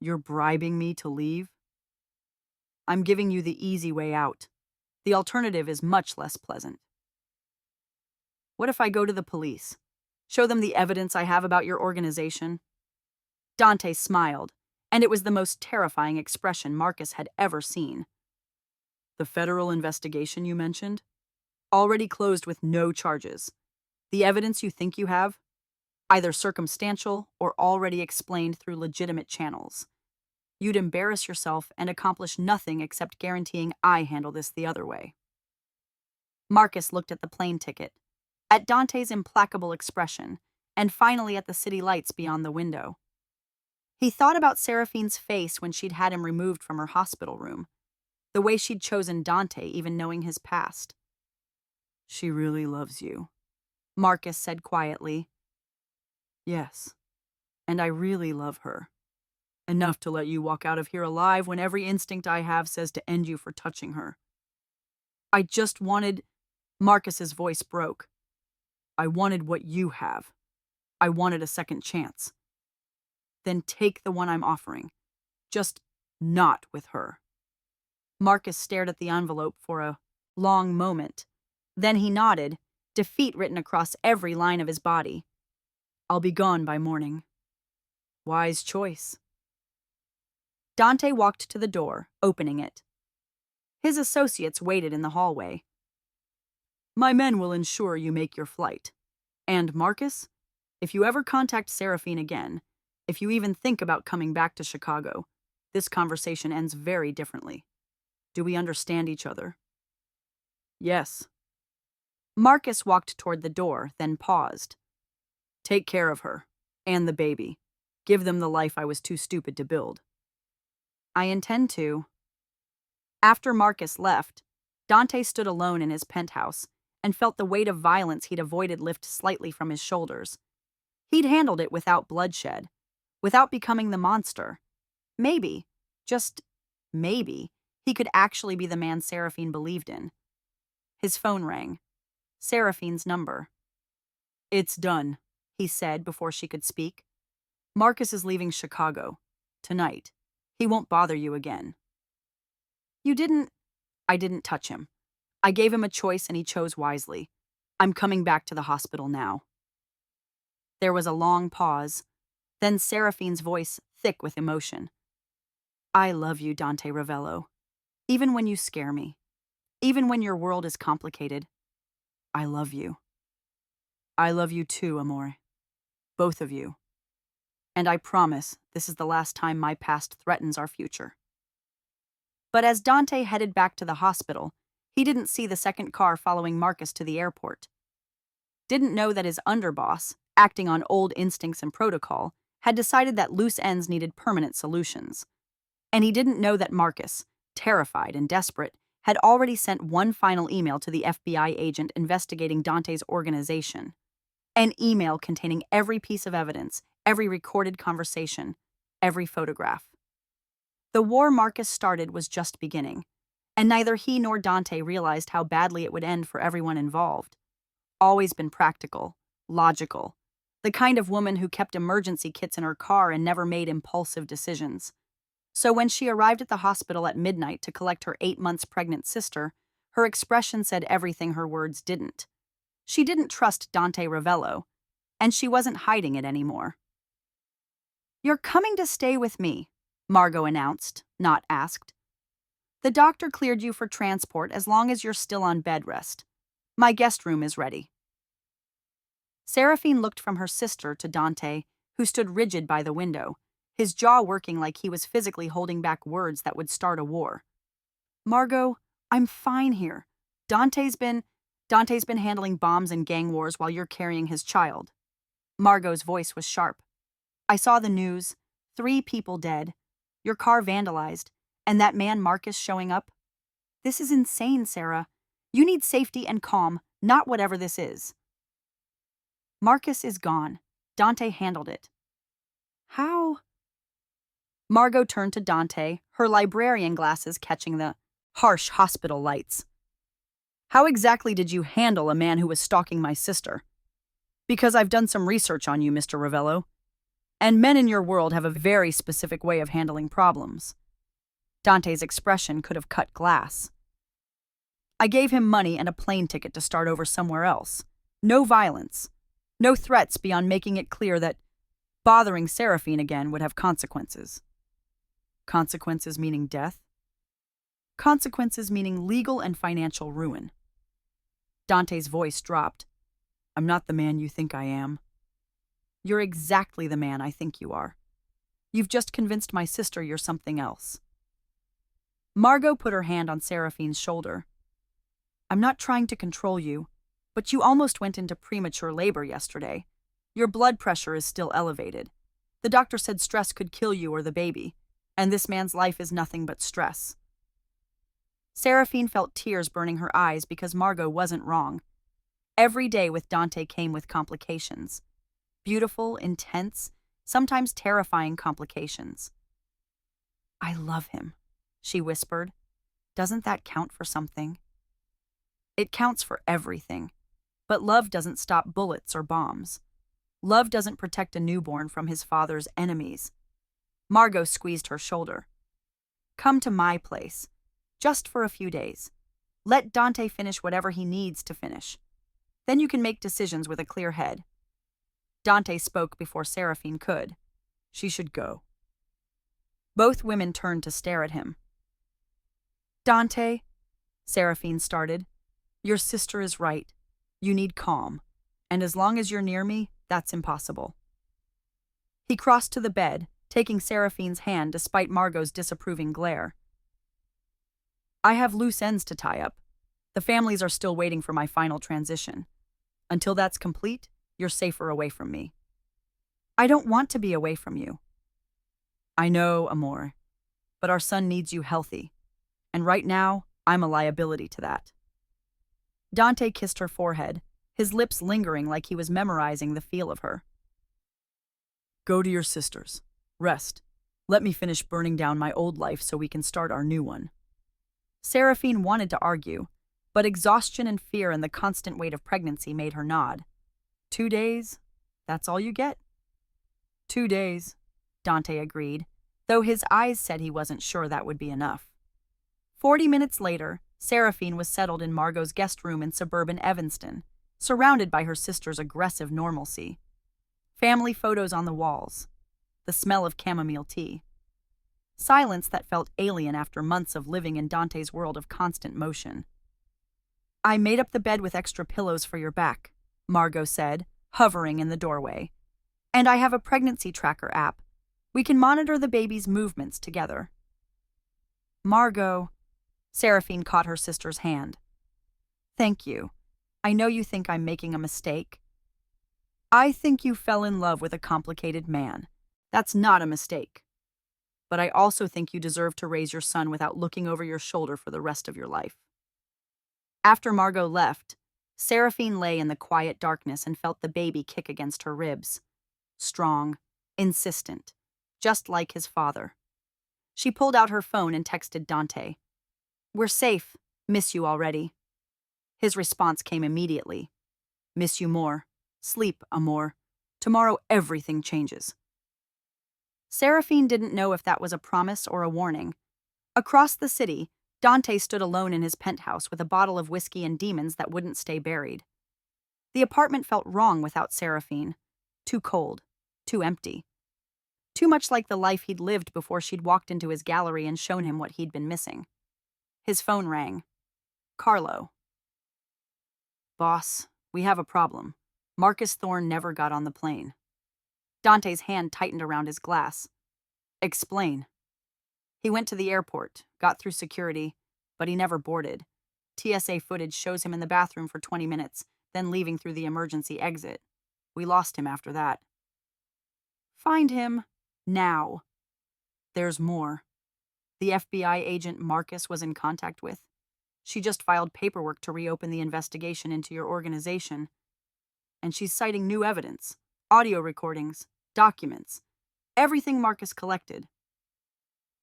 You're bribing me to leave? I'm giving you the easy way out. The alternative is much less pleasant. What if I go to the police? Show them the evidence I have about your organization? Dante smiled, and it was the most terrifying expression Marcus had ever seen. The federal investigation you mentioned? Already closed with no charges. The evidence you think you have? Either circumstantial or already explained through legitimate channels. You'd embarrass yourself and accomplish nothing except guaranteeing I handle this the other way. Marcus looked at the plane ticket, at Dante's implacable expression, and finally at the city lights beyond the window. He thought about Seraphine's face when she'd had him removed from her hospital room, the way she'd chosen Dante even knowing his past. She really loves you, Marcus said quietly. Yes, and I really love her. Enough to let you walk out of here alive when every instinct I have says to end you for touching her. I just wanted. Marcus's voice broke. I wanted what you have. I wanted a second chance. Then take the one I'm offering. Just not with her. Marcus stared at the envelope for a long moment. Then he nodded, defeat written across every line of his body. I'll be gone by morning. Wise choice. Dante walked to the door, opening it. His associates waited in the hallway. My men will ensure you make your flight. And Marcus, if you ever contact Seraphine again, if you even think about coming back to Chicago, this conversation ends very differently. Do we understand each other? Yes. Marcus walked toward the door, then paused. Take care of her, and the baby. Give them the life I was too stupid to build. I intend to. After Marcus left, Dante stood alone in his penthouse and felt the weight of violence he'd avoided lift slightly from his shoulders. He'd handled it without bloodshed, without becoming the monster. Maybe, just maybe, he could actually be the man Seraphine believed in. His phone rang. Seraphine's number. It's done, he said before she could speak. Marcus is leaving Chicago. Tonight. He won't bother you again. You didn't. I didn't touch him. I gave him a choice and he chose wisely. I'm coming back to the hospital now. There was a long pause, then Seraphine's voice thick with emotion. I love you, Dante Ravello. Even when you scare me. Even when your world is complicated. I love you. I love you too, amore. Both of you. And I promise this is the last time my past threatens our future. But as Dante headed back to the hospital, he didn't see the second car following Marcus to the airport. Didn't know that his underboss, acting on old instincts and protocol, had decided that loose ends needed permanent solutions. And he didn't know that Marcus, terrified and desperate, had already sent one final email to the FBI agent investigating Dante's organization. An email containing every piece of evidence, every recorded conversation, every photograph. The war Marcus started was just beginning, and neither he nor Dante realized how badly it would end for everyone involved. Always been practical, logical, the kind of woman who kept emergency kits in her car and never made impulsive decisions. So when she arrived at the hospital at midnight to collect her 8 months pregnant sister, her expression said everything her words didn't. She didn't trust Dante Ravello, and she wasn't hiding it anymore. You're coming to stay with me, Margot announced, not asked. The doctor cleared you for transport as long as you're still on bed rest. My guest room is ready. Seraphine looked from her sister to Dante, who stood rigid by the window, his jaw working like he was physically holding back words that would start a war. Margot, I'm fine here. Dante's been handling bombs and gang wars while you're carrying his child. Margot's voice was sharp. I saw the news. 3 people dead. Your car vandalized. And that man Marcus showing up. This is insane, Sarah. You need safety and calm, not whatever this is. Marcus is gone. Dante handled it. How? Margot turned to Dante, her librarian glasses catching the harsh hospital lights. How exactly did you handle a man who was stalking my sister? Because I've done some research on you, Mr. Ravello. And men in your world have a very specific way of handling problems. Dante's expression could have cut glass. I gave him money and a plane ticket to start over somewhere else. No violence. No threats beyond making it clear that bothering Seraphine again would have consequences. Consequences meaning death? Consequences meaning legal and financial ruin. Dante's voice dropped. I'm not the man you think I am. You're exactly the man I think you are. You've just convinced my sister you're something else. Margot put her hand on Seraphine's shoulder. I'm not trying to control you, but you almost went into premature labor yesterday. Your blood pressure is still elevated. The doctor said stress could kill you or the baby, and this man's life is nothing but stress. Seraphine felt tears burning her eyes because Margot wasn't wrong. Every day with Dante came with complications. Beautiful, intense, sometimes terrifying complications. I love him, she whispered. Doesn't that count for something? It counts for everything. But love doesn't stop bullets or bombs. Love doesn't protect a newborn from his father's enemies. Margot squeezed her shoulder. Come to my place, just for a few days. Let Dante finish whatever he needs to finish. Then you can make decisions with a clear head. Dante spoke before Seraphine could. She should go. Both women turned to stare at him. Dante, Seraphine started, your sister is right. You need calm. And as long as you're near me, that's impossible. He crossed to the bed, taking Seraphine's hand despite Margot's disapproving glare. I have loose ends to tie up. The families are still waiting for my final transition. Until that's complete, you're safer away from me. I don't want to be away from you. I know, Amor, but our son needs you healthy. And right now, I'm a liability to that. Dante kissed her forehead, his lips lingering like he was memorizing the feel of her. Go to your sisters. Rest. Let me finish burning down my old life so we can start our new one. Seraphine wanted to argue, but exhaustion and fear and the constant weight of pregnancy made her nod. 2 days? That's all you get? 2 days, Dante agreed, though his eyes said he wasn't sure that would be enough. 40 minutes later, Seraphine was settled in Margot's guest room in suburban Evanston, surrounded by her sister's aggressive normalcy. Family photos on the walls. The smell of chamomile tea. Silence that felt alien after months of living in Dante's world of constant motion. I made up the bed with extra pillows for your back, Margot said, hovering in the doorway. And I have a pregnancy tracker app. We can monitor the baby's movements together. Margot, Seraphine caught her sister's hand. Thank you. I know you think I'm making a mistake. I think you fell in love with a complicated man. That's not a mistake. But I also think you deserve to raise your son without looking over your shoulder for the rest of your life. After Margot left, Seraphine lay in the quiet darkness and felt the baby kick against her ribs. Strong, insistent, just like his father. She pulled out her phone and texted Dante. We're safe. Miss you already. His response came immediately. Miss you more. Sleep, Amor. Tomorrow everything changes. Seraphine didn't know if that was a promise or a warning. Across the city, Dante stood alone in his penthouse with a bottle of whiskey and demons that wouldn't stay buried. The apartment felt wrong without Seraphine. Too cold. Too empty. Too much like the life he'd lived before she'd walked into his gallery and shown him what he'd been missing. His phone rang. Carlo. Boss, we have a problem. Marcus Thorne never got on the plane. Dante's hand tightened around his glass. Explain. He went to the airport, got through security, but he never boarded. TSA footage shows him in the bathroom for 20 minutes, then leaving through the emergency exit. We lost him after that. Find him. Now. There's more. The FBI agent Marcus was in contact with. She just filed paperwork to reopen the investigation into your organization. And she's citing new evidence, audio recordings, documents, everything Marcus collected.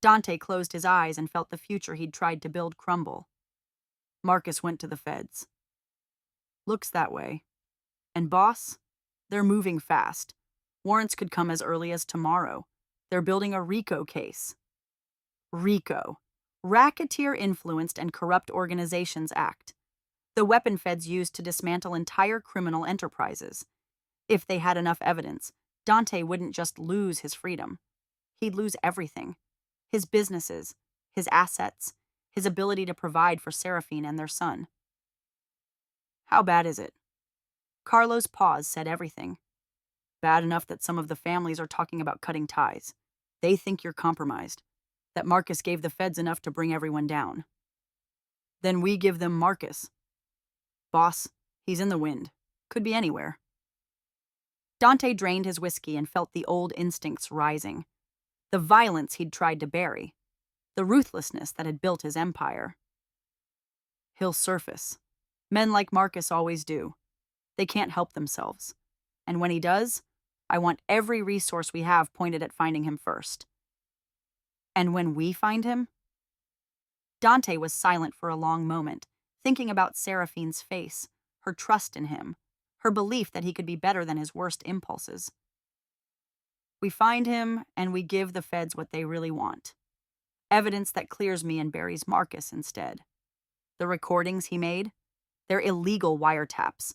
Dante closed his eyes and felt the future he'd tried to build crumble. Marcus went to the feds. Looks that way. And boss, they're moving fast. Warrants could come as early as tomorrow. They're building a RICO case. RICO. Racketeer-Influenced and Corrupt Organizations Act. The weapon feds used to dismantle entire criminal enterprises. If they had enough evidence, Dante wouldn't just lose his freedom. He'd lose everything. His businesses, his assets, his ability to provide for Seraphine and their son. How bad is it? Carlo's pause said everything. Bad enough that some of the families are talking about cutting ties. They think you're compromised, that Marcus gave the feds enough to bring everyone down. Then we give them Marcus. Boss, he's in the wind. Could be anywhere. Dante drained his whiskey and felt the old instincts rising. The violence he'd tried to bury. The ruthlessness that had built his empire. He'll surface. Men like Marcus always do. They can't help themselves. And when he does, I want every resource we have pointed at finding him first. And when we find him? Dante was silent for a long moment, thinking about Seraphine's face, her trust in him, her belief that he could be better than his worst impulses. We find him, and we give the feds what they really want. Evidence that clears me and buries Marcus instead. The recordings he made? They're illegal wiretaps.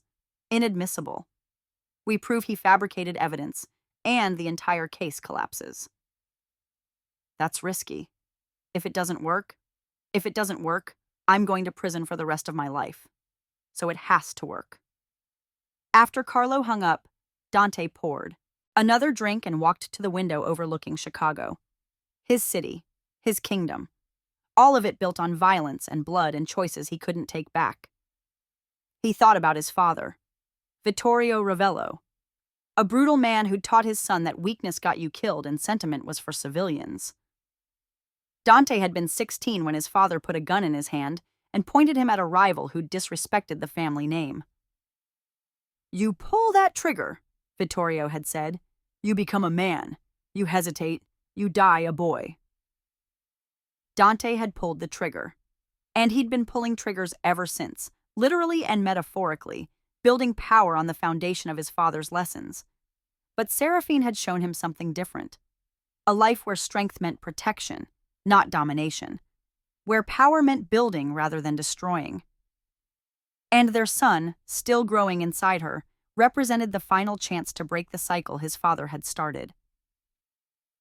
Inadmissible. We prove he fabricated evidence, and the entire case collapses. That's risky. If it doesn't work, I'm going to prison for the rest of my life. So it has to work. After Carlo hung up, Dante poured another drink and walked to the window overlooking Chicago. His city, his kingdom. All of it built on violence and blood and choices he couldn't take back. He thought about his father, Vittorio Ravello, a brutal man who'd taught his son that weakness got you killed and sentiment was for civilians. Dante had been 16 when his father put a gun in his hand and pointed him at a rival who'd disrespected the family name. "You pull that trigger," Vittorio had said. "You become a man. You hesitate. You die a boy." Dante had pulled the trigger. And he'd been pulling triggers ever since, literally and metaphorically, building power on the foundation of his father's lessons. But Seraphine had shown him something different. A life where strength meant protection, not domination. Where power meant building rather than destroying. And their son, still growing inside her, represented the final chance to break the cycle his father had started.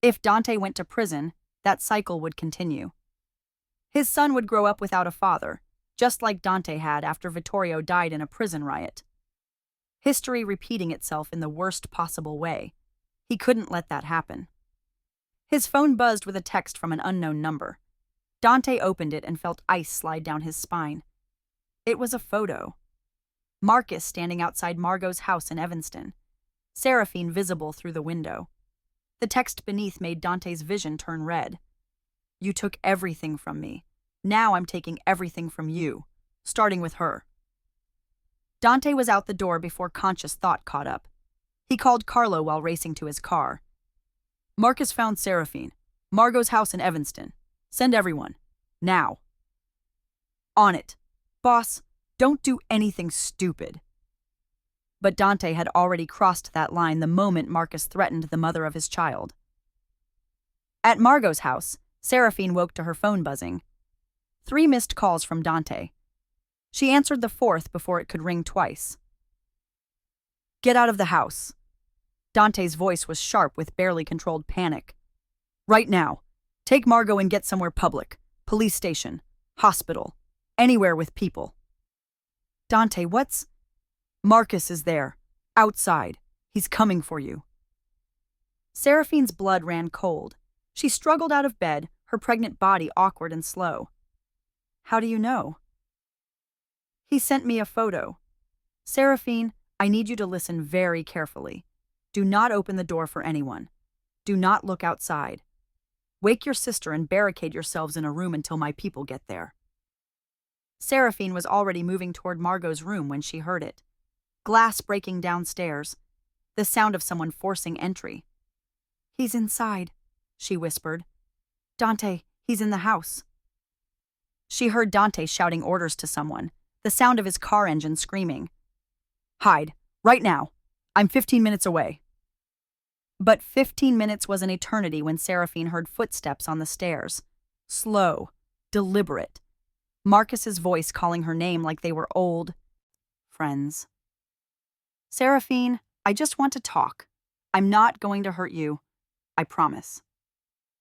If Dante went to prison, that cycle would continue. His son would grow up without a father, just like Dante had after Vittorio died in a prison riot. History repeating itself in the worst possible way. He couldn't let that happen. His phone buzzed with a text from an unknown number. Dante opened it and felt ice slide down his spine. It was a photo. Marcus standing outside Margot's house in Evanston. Seraphine visible through the window. The text beneath made Dante's vision turn red. "You took everything from me. Now I'm taking everything from you, starting with her." Dante was out the door before conscious thought caught up. He called Carlo while racing to his car. "Marcus found Seraphine. Margot's house in Evanston. Send everyone. Now." "On it. Boss, don't do anything stupid." But Dante had already crossed that line the moment Marcus threatened the mother of his child. At Margot's house, Seraphine woke to her phone buzzing. 3 missed calls from Dante. She answered the 4th before it could ring twice. "Get out of the house." Dante's voice was sharp with barely controlled panic. "Right now. Take Margot and get somewhere public. Police station. Hospital. Anywhere with people." "Dante, what's—" "Marcus is there. Outside. He's coming for you." Seraphine's blood ran cold. She struggled out of bed, her pregnant body awkward and slow. "How do you know?" "He sent me a photo. Seraphine, I need you to listen very carefully. Do not open the door for anyone. Do not look outside. Wake your sister and barricade yourselves in a room until my people get there." Seraphine was already moving toward Margot's room when she heard it. Glass breaking downstairs. The sound of someone forcing entry. "He's inside," she whispered. "Dante, he's in the house." She heard Dante shouting orders to someone, the sound of his car engine screaming. "Hide, right now. I'm 15 minutes away." But 15 minutes was an eternity when Seraphine heard footsteps on the stairs. Slow, deliberate. Marcus's voice calling her name like they were old friends. "Seraphine, I just want to talk. I'm not going to hurt you. I promise."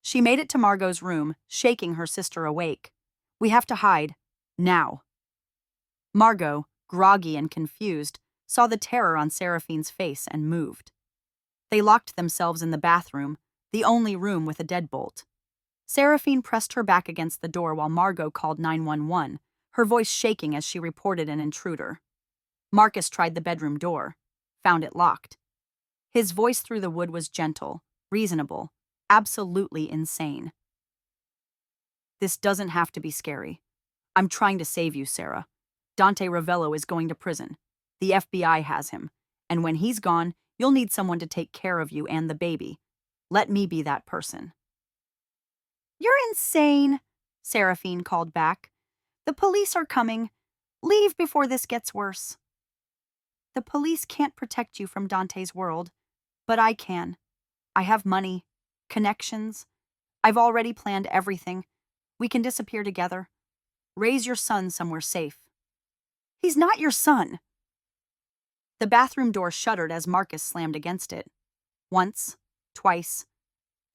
She made it to Margot's room, shaking her sister awake. "We have to hide. Now." Margot, groggy and confused, saw the terror on Seraphine's face and moved. They locked themselves in the bathroom, the only room with a deadbolt. Seraphine pressed her back against the door while Margot called 911, her voice shaking as she reported an intruder. Marcus tried the bedroom door, found it locked. His voice through the wood was gentle, reasonable, absolutely insane. "This doesn't have to be scary. I'm trying to save you, Sarah. Dante Ravello is going to prison. The FBI has him, and when he's gone, you'll need someone to take care of you and the baby. Let me be that person." You're insane, Seraphine called back. The police are coming. Leave before this gets worse. The police can't protect you from Dante's world, but I can. I have money, connections. I've already planned everything. We can disappear together. Raise your son somewhere safe. He's not your son. The bathroom door shuddered as Marcus slammed against it. Once, twice,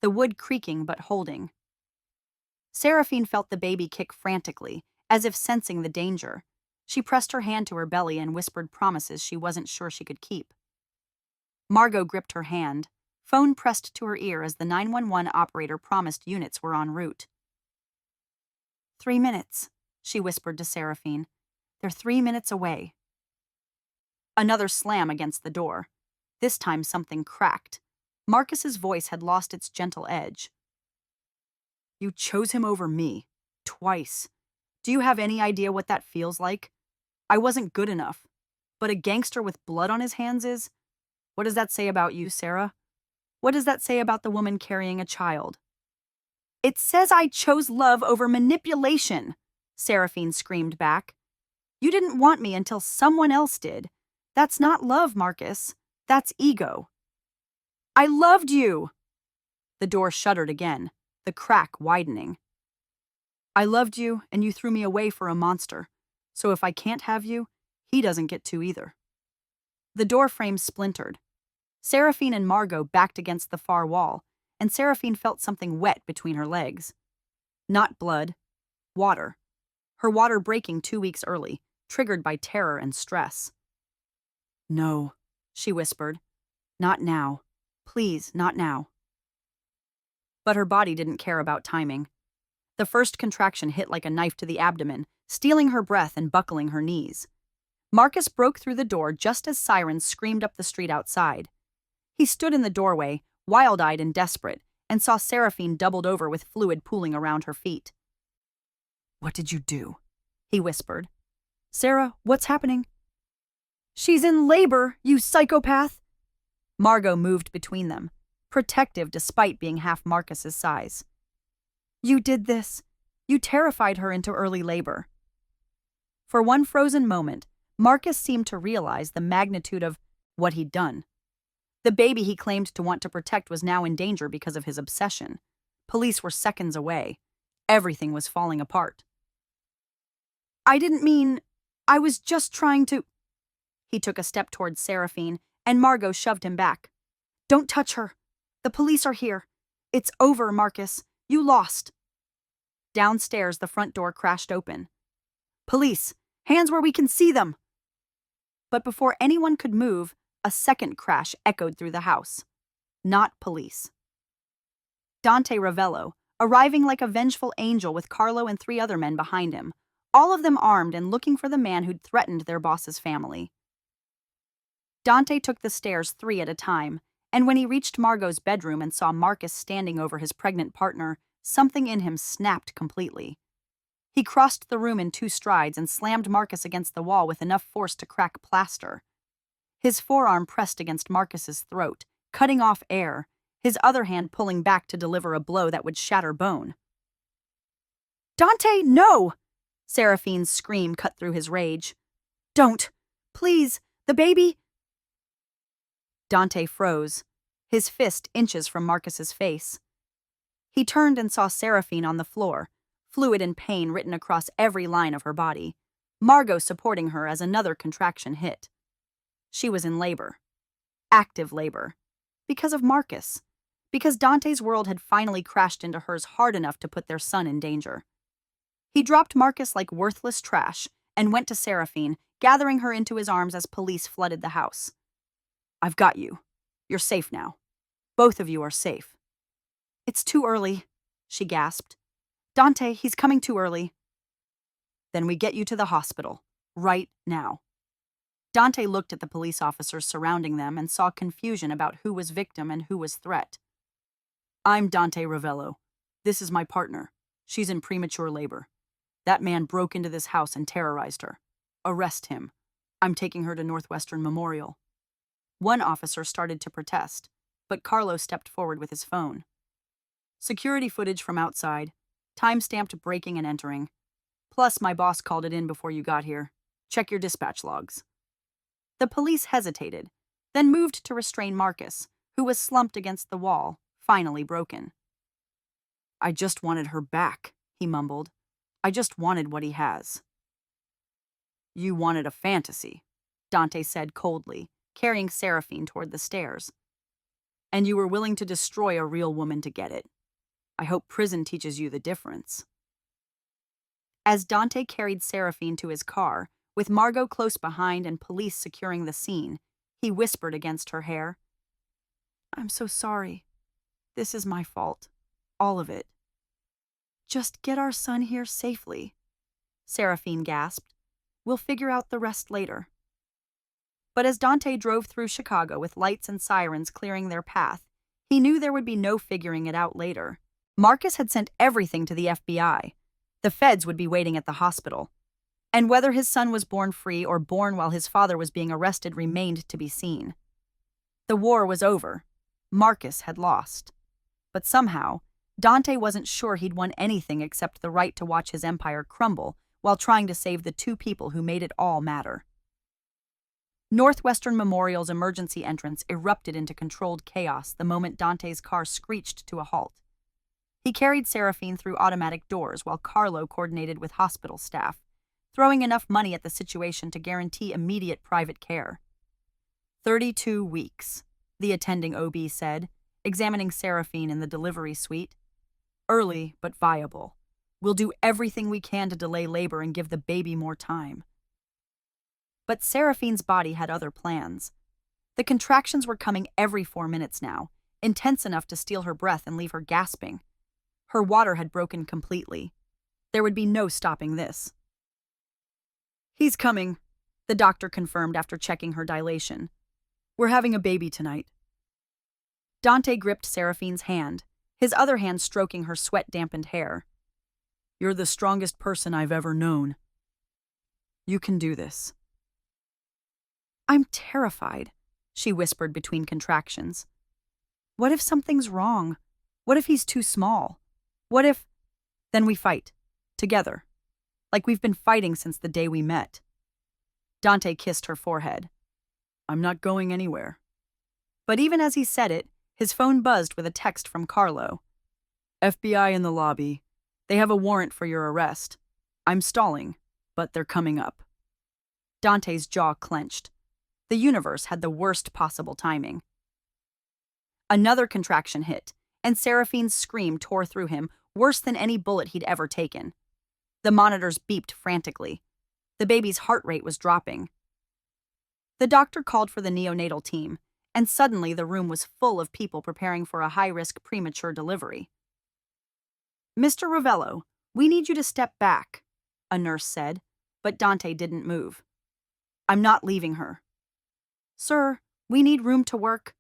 the wood creaking but holding. Seraphine felt the baby kick frantically, as if sensing the danger. She pressed her hand to her belly and whispered promises she wasn't sure she could keep. Margot gripped her hand, phone pressed to her ear as the 911 operator promised units were en route. 3 minutes, she whispered to Seraphine. They're 3 minutes away. Another slam against the door. This time something cracked. Marcus's voice had lost its gentle edge. You chose him over me. Twice. Do you have any idea what that feels like? I wasn't good enough. But a gangster with blood on his hands is? What does that say about you, Sarah? What does that say about the woman carrying a child? It says I chose love over manipulation, Seraphine screamed back. You didn't want me until someone else did. That's not love, Marcus. That's ego. I loved you! The door shuddered again, the crack widening. I loved you, and you threw me away for a monster. So if I can't have you, he doesn't get to either. The door frame splintered. Seraphine and Margot backed against the far wall, and Seraphine felt something wet between her legs. Not blood. Water. Her water breaking 2 weeks early, triggered by terror and stress. No, she whispered. Not now. Please, not now. But her body didn't care about timing. The first contraction hit like a knife to the abdomen, stealing her breath and buckling her knees. Marcus broke through the door just as sirens screamed up the street outside. He stood in the doorway, wild-eyed and desperate, and saw Seraphine doubled over with fluid pooling around her feet. What did you do? He whispered. Sarah, what's happening? She's in labor, you psychopath! Margot moved between them, protective despite being half Marcus's size. You did this. You terrified her into early labor. For one frozen moment, Marcus seemed to realize the magnitude of what he'd done. The baby he claimed to want to protect was now in danger because of his obsession. Police were seconds away. Everything was falling apart. I didn't mean... I was just trying to... He took a step towards Seraphine, and Margot shoved him back. Don't touch her. The police are here. It's over, Marcus. You lost. Downstairs, the front door crashed open. Police! Hands where we can see them! But before anyone could move, a second crash echoed through the house. Not police. Dante Ravello, arriving like a vengeful angel with Carlo and 3 other men behind him, all of them armed and looking for the man who'd threatened their boss's family. Dante took the stairs 3 at a time, and when he reached Margot's bedroom and saw Marcus standing over his pregnant partner, something in him snapped completely. He crossed the room in 2 strides and slammed Marcus against the wall with enough force to crack plaster. His forearm pressed against Marcus's throat, cutting off air, his other hand pulling back to deliver a blow that would shatter bone. Dante, no! Seraphine's scream cut through his rage. Don't! Please! The baby! Dante froze, his fist inches from Marcus's face. He turned and saw Seraphine on the floor, fluid and pain written across every line of her body, Margot supporting her as another contraction hit. She was in labor. Active labor. Because of Marcus. Because Dante's world had finally crashed into hers hard enough to put their son in danger. He dropped Marcus like worthless trash and went to Seraphine, gathering her into his arms as police flooded the house. I've got you. You're safe now. Both of you are safe. It's too early, she gasped. Dante, he's coming too early. Then we get you to the hospital. Right now. Dante looked at the police officers surrounding them and saw confusion about who was victim and who was threat. I'm Dante Ravello. This is my partner. She's in premature labor. That man broke into this house and terrorized her. Arrest him. I'm taking her to Northwestern Memorial. One officer started to protest, but Carlo stepped forward with his phone. Security footage from outside. Time-stamped breaking and entering. Plus, my boss called it in before you got here. Check your dispatch logs. The police hesitated, then moved to restrain Marcus, who was slumped against the wall, finally broken. I just wanted her back, he mumbled. I just wanted what he has. You wanted a fantasy, Dante said coldly, carrying Seraphine toward the stairs. And you were willing to destroy a real woman to get it. I hope prison teaches you the difference. As Dante carried Seraphine to his car, with Margot close behind and police securing the scene, he whispered against her hair. I'm so sorry. This is my fault. All of it. Just get our son here safely, Seraphine gasped. We'll figure out the rest later. But as Dante drove through Chicago with lights and sirens clearing their path, he knew there would be no figuring it out later. Marcus had sent everything to the FBI. The feds would be waiting at the hospital. And whether his son was born free or born while his father was being arrested remained to be seen. The war was over. Marcus had lost. But somehow, Dante wasn't sure he'd won anything except the right to watch his empire crumble while trying to save the two people who made it all matter. Northwestern Memorial's emergency entrance erupted into controlled chaos the moment Dante's car screeched to a halt. He carried Seraphine through automatic doors while Carlo coordinated with hospital staff, throwing enough money at the situation to guarantee immediate private care. 32 weeks, the attending OB said, examining Seraphine in the delivery suite. Early, but viable. We'll do everything we can to delay labor and give the baby more time. But Seraphine's body had other plans. The contractions were coming every 4 minutes now, intense enough to steal her breath and leave her gasping. Her water had broken completely. There would be no stopping this. He's coming, the doctor confirmed after checking her dilation. We're having a baby tonight. Dante gripped Seraphine's hand, his other hand stroking her sweat-dampened hair. You're the strongest person I've ever known. You can do this. I'm terrified, she whispered between contractions. What if something's wrong? What if he's too small? What if... Then we fight. Together. Like we've been fighting since the day we met. Dante kissed her forehead. I'm not going anywhere. But even as he said it, his phone buzzed with a text from Carlo. FBI in the lobby. They have a warrant for your arrest. I'm stalling, but they're coming up. Dante's jaw clenched. The universe had the worst possible timing. Another contraction hit, and Seraphine's scream tore through him, worse than any bullet he'd ever taken. The monitors beeped frantically. The baby's heart rate was dropping. The doctor called for the neonatal team, and suddenly the room was full of people preparing for a high-risk premature delivery. Mr. Ravello, we need you to step back, a nurse said, but Dante didn't move. I'm not leaving her. Sir, we need room to work.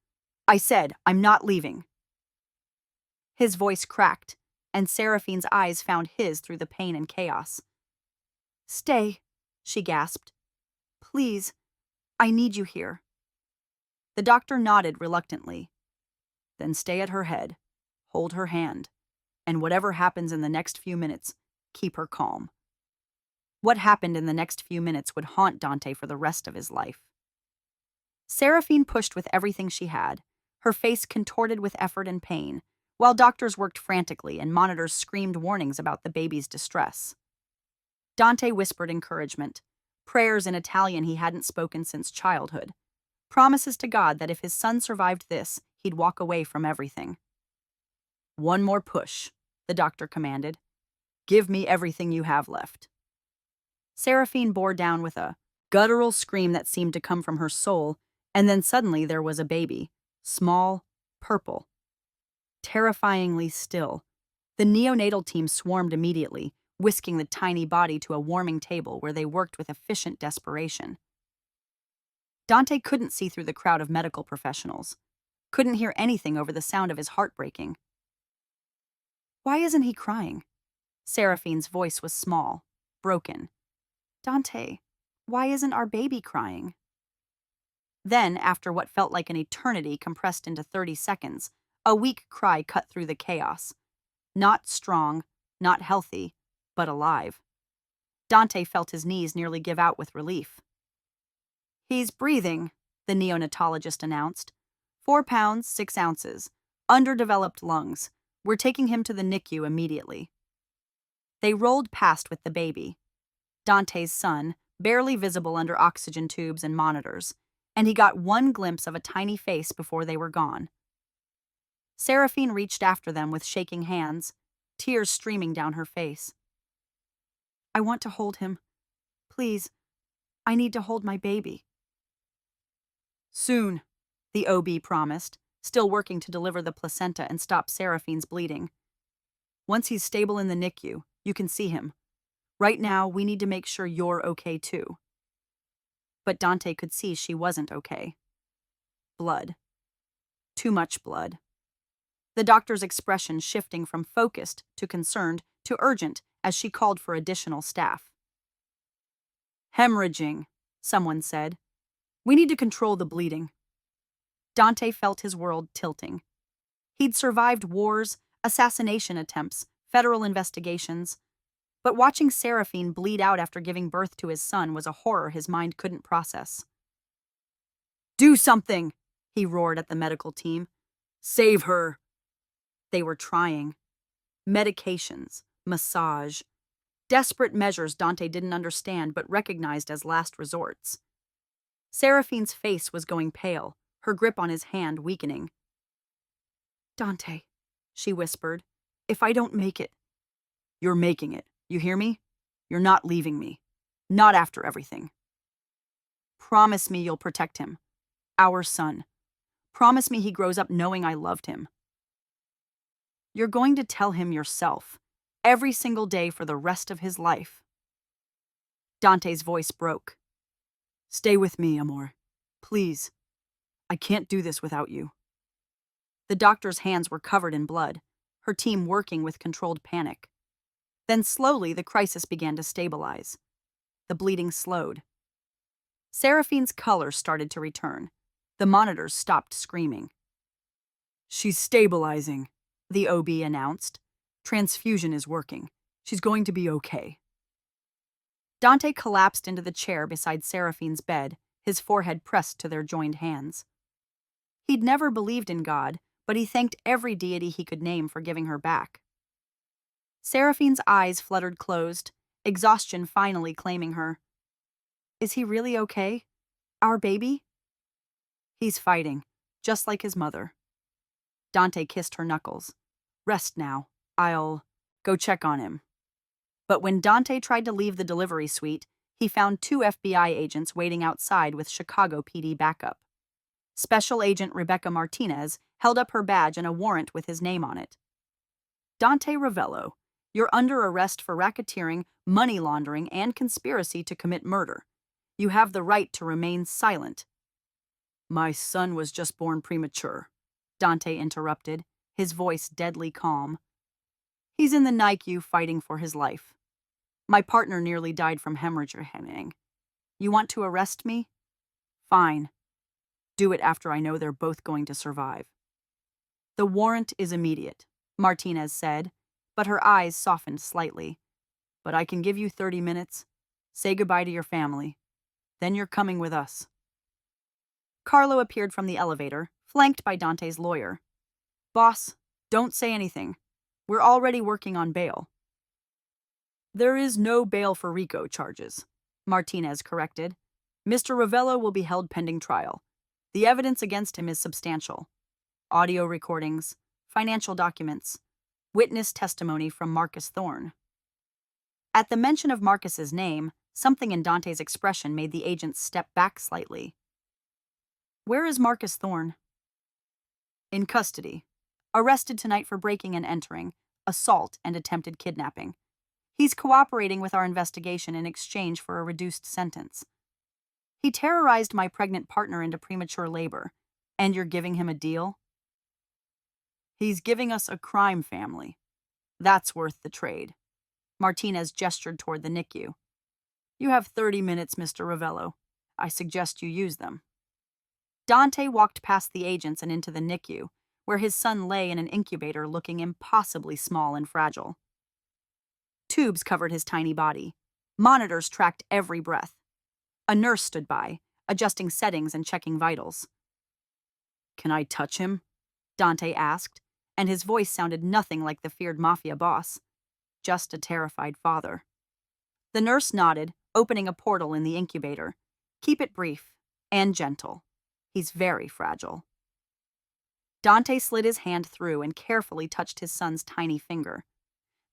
I said, I'm not leaving. His voice cracked, and Seraphine's eyes found his through the pain and chaos. Stay, she gasped. Please, I need you here. The doctor nodded reluctantly. Then stay at her head, hold her hand, and whatever happens in the next few minutes, keep her calm. What happened in the next few minutes would haunt Dante for the rest of his life. Seraphine pushed with everything she had, her face contorted with effort and pain, while doctors worked frantically and monitors screamed warnings about the baby's distress. Dante whispered encouragement, prayers in Italian he hadn't spoken since childhood, promises to God that if his son survived this, he'd walk away from everything. One more push, the doctor commanded. Give me everything you have left. Seraphine bore down with a guttural scream that seemed to come from her soul, and then suddenly there was a baby, small, purple. Terrifyingly still, the neonatal team swarmed immediately, whisking the tiny body to a warming table where they worked with efficient desperation. Dante couldn't see through the crowd of medical professionals, couldn't hear anything over the sound of his heart breaking. Why isn't he crying? Seraphine's voice was small, broken. Dante, why isn't our baby crying? Then, after what felt like an eternity compressed into 30 seconds, a weak cry cut through the chaos, Not strong, not healthy, but alive. Dante felt his knees nearly give out with relief. "He's breathing," the neonatologist announced. 4 pounds, 6 ounces. Underdeveloped lungs. We're taking him to the NICU immediately. They rolled past with the baby, Dante's son, barely visible under oxygen tubes and monitors, and he got one glimpse of a tiny face before they were gone. Seraphine reached after them with shaking hands, tears streaming down her face. "I want to hold him. Please, I need to hold my baby." "Soon," the OB promised, still working to deliver the placenta and stop Seraphine's bleeding. "Once he's stable in the NICU, you can see him. Right now, we need to make sure you're okay too." But Dante could see she wasn't okay. Blood. Too much blood. The doctor's expression shifting from focused to concerned to urgent as she called for additional staff. "Hemorrhaging," someone said. "We need to control the bleeding." Dante felt his world tilting. He'd survived wars, assassination attempts, federal investigations, but watching Seraphine bleed out after giving birth to his son was a horror his mind couldn't process. "Do something!" he roared at the medical team. "Save her!" They were trying. Medications, massage, desperate measures Dante didn't understand but recognized as last resorts. Seraphine's face was going pale, her grip on his hand weakening. "Dante," she whispered, "if I don't make it—" "You're making it. You hear me? You're not leaving me. Not after everything. Promise me you'll protect him. Our son. Promise me he grows up knowing I loved him." "You're going to tell him yourself, every single day for the rest of his life." Dante's voice broke. "Stay with me, Amor. Please. I can't do this without you." The doctor's hands were covered in blood, her team working with controlled panic. Then slowly the crisis began to stabilize. The bleeding slowed. Seraphine's color started to return. The monitors stopped screaming. "She's stabilizing," the OB announced. "Transfusion is working. She's going to be okay." Dante collapsed into the chair beside Seraphine's bed, his forehead pressed to their joined hands. He'd never believed in God, but he thanked every deity he could name for giving her back. Seraphine's eyes fluttered closed, exhaustion finally claiming her. "Is he really okay? Our baby?" "He's fighting, just like his mother." Dante kissed her knuckles. "Rest now. I'll go check on him." But when Dante tried to leave the delivery suite, he found 2 FBI agents waiting outside with Chicago PD backup. Special Agent Rebecca Martinez held up her badge and a warrant with his name on it. "Dante Ravello, you're under arrest for racketeering, money laundering, and conspiracy to commit murder. You have the right to remain silent." "My son was just born premature," Dante interrupted, his voice deadly calm. "He's in the NICU fighting for his life. My partner nearly died from hemorrhaging. You want to arrest me? Fine. Do it after I know they're both going to survive." "The warrant is immediate," Martinez said, but her eyes softened slightly. "But I can give you 30 minutes. Say goodbye to your family. Then you're coming with us." Carlo appeared from the elevator, flanked by Dante's lawyer. "Boss, don't say anything. We're already working on bail." "There is no bail for RICO charges," Martinez corrected. "Mr. Ravello will be held pending trial. The evidence against him is substantial. Audio recordings, financial documents, witness testimony from Marcus Thorne." At the mention of Marcus's name, something in Dante's expression made the agents step back slightly. "Where is Marcus Thorne?" "In custody. Arrested tonight for breaking and entering, assault, and attempted kidnapping. He's cooperating with our investigation in exchange for a reduced sentence. He terrorized my pregnant partner into premature labor, and you're giving him a deal?" "He's giving us a crime family. That's worth the trade." Martinez gestured toward the NICU. "You have 30 minutes, Mr. Ravello. I suggest you use them." Dante walked past the agents and into the NICU, where his son lay in an incubator looking impossibly small and fragile. Tubes covered his tiny body. Monitors tracked every breath. A nurse stood by, adjusting settings and checking vitals. "Can I touch him?" Dante asked, and his voice sounded nothing like the feared mafia boss, just a terrified father. The nurse nodded, opening a portal in the incubator. "Keep it brief and gentle. He's very fragile." Dante slid his hand through and carefully touched his son's tiny finger.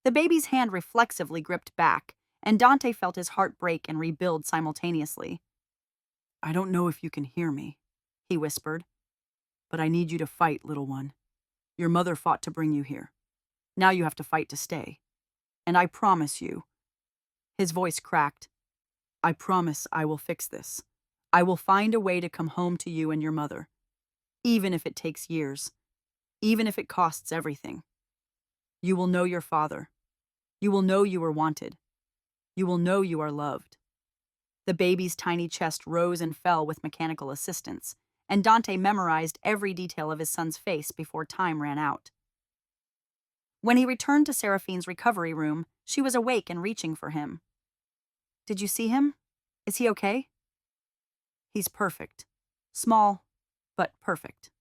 The baby's hand reflexively gripped back, and Dante felt his heart break and rebuild simultaneously. "I don't know if you can hear me," he whispered, "but I need you to fight, little one. Your mother fought to bring you here. Now you have to fight to stay. And I promise you," his voice cracked, "I promise I will fix this. I will find a way to come home to you and your mother, even if it takes years, even if it costs everything. You will know your father. You will know you are wanted. You will know you are loved." The baby's tiny chest rose and fell with mechanical assistance, and Dante memorized every detail of his son's face before time ran out. When he returned to Seraphine's recovery room, she was awake and reaching for him. "Did you see him? Is he okay?" "He's perfect. Small, but perfect.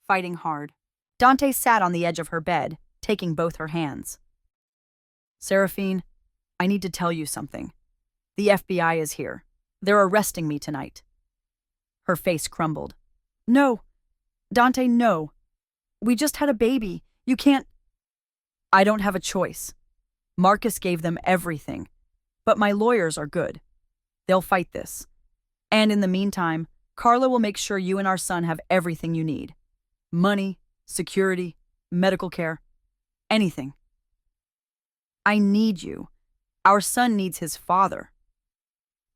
Fighting hard." Dante sat on the edge of her bed, taking both her hands. "Seraphine, I need to tell you something. The FBI is here. They're arresting me tonight." Her face crumbled. "No. Dante, no. We just had a baby. You can't—" "I don't have a choice. Marcus gave them everything. But my lawyers are good. They'll fight this. And in the meantime, Carla will make sure you and our son have everything you need. Money, security, medical care, anything. I need you. Our son needs his father.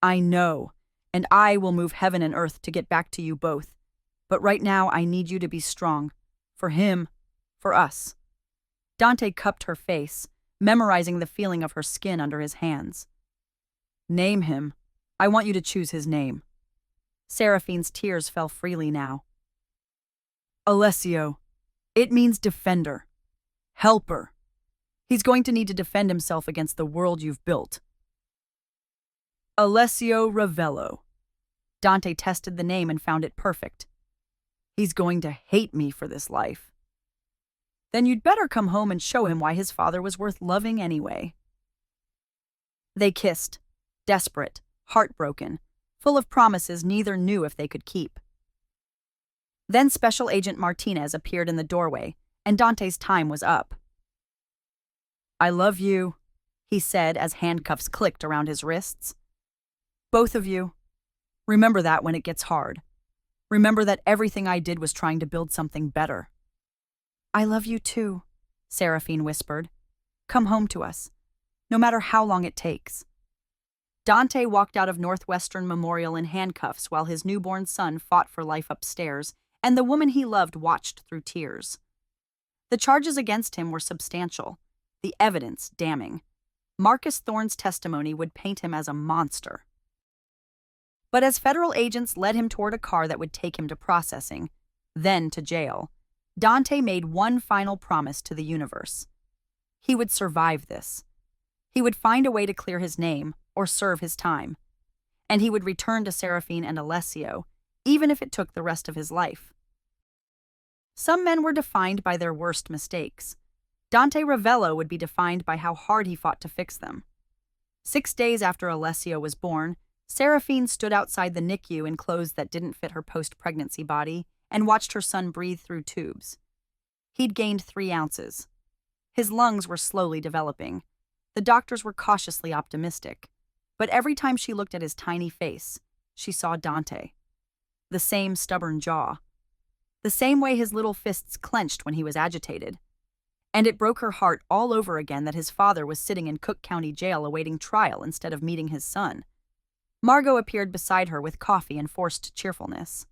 I know, and I will move heaven and earth to get back to you both. But right now I need you to be strong. For him, for us." Dante cupped her face, memorizing the feeling of her skin under his hands. "Name him. I want you to choose his name." Seraphine's tears fell freely now. "Alessio. It means defender. Helper. He's going to need to defend himself against the world you've built." "Alessio Ravello." Dante tested the name and found it perfect. "He's going to hate me for this life." "Then you'd better come home and show him why his father was worth loving anyway." They kissed, desperate, heartbroken, full of promises neither knew if they could keep. Then Special Agent Martinez appeared in the doorway, and Dante's time was up. "I love you," he said as handcuffs clicked around his wrists. "Both of you. Remember that when it gets hard. Remember that everything I did was trying to build something better." "I love you too," Seraphine whispered. "Come home to us, no matter how long it takes." Dante walked out of Northwestern Memorial in handcuffs while his newborn son fought for life upstairs, and the woman he loved watched through tears. The charges against him were substantial, the evidence damning. Marcus Thorne's testimony would paint him as a monster. But as federal agents led him toward a car that would take him to processing, then to jail, Dante made one final promise to the universe. He would survive this. He would find a way to clear his name or serve his time. And he would return to Seraphine and Alessio, even if it took the rest of his life. Some men were defined by their worst mistakes. Dante Ravello would be defined by how hard he fought to fix them. 6 days after Alessio was born, Seraphine stood outside the NICU in clothes that didn't fit her post-pregnancy body and watched her son breathe through tubes. He'd gained 3 ounces. His lungs were slowly developing. The doctors were cautiously optimistic. But every time she looked at his tiny face, she saw Dante. The same stubborn jaw. The same way his little fists clenched when he was agitated. And it broke her heart all over again that his father was sitting in Cook County Jail awaiting trial instead of meeting his son. Margot appeared beside her with coffee and forced cheerfulness.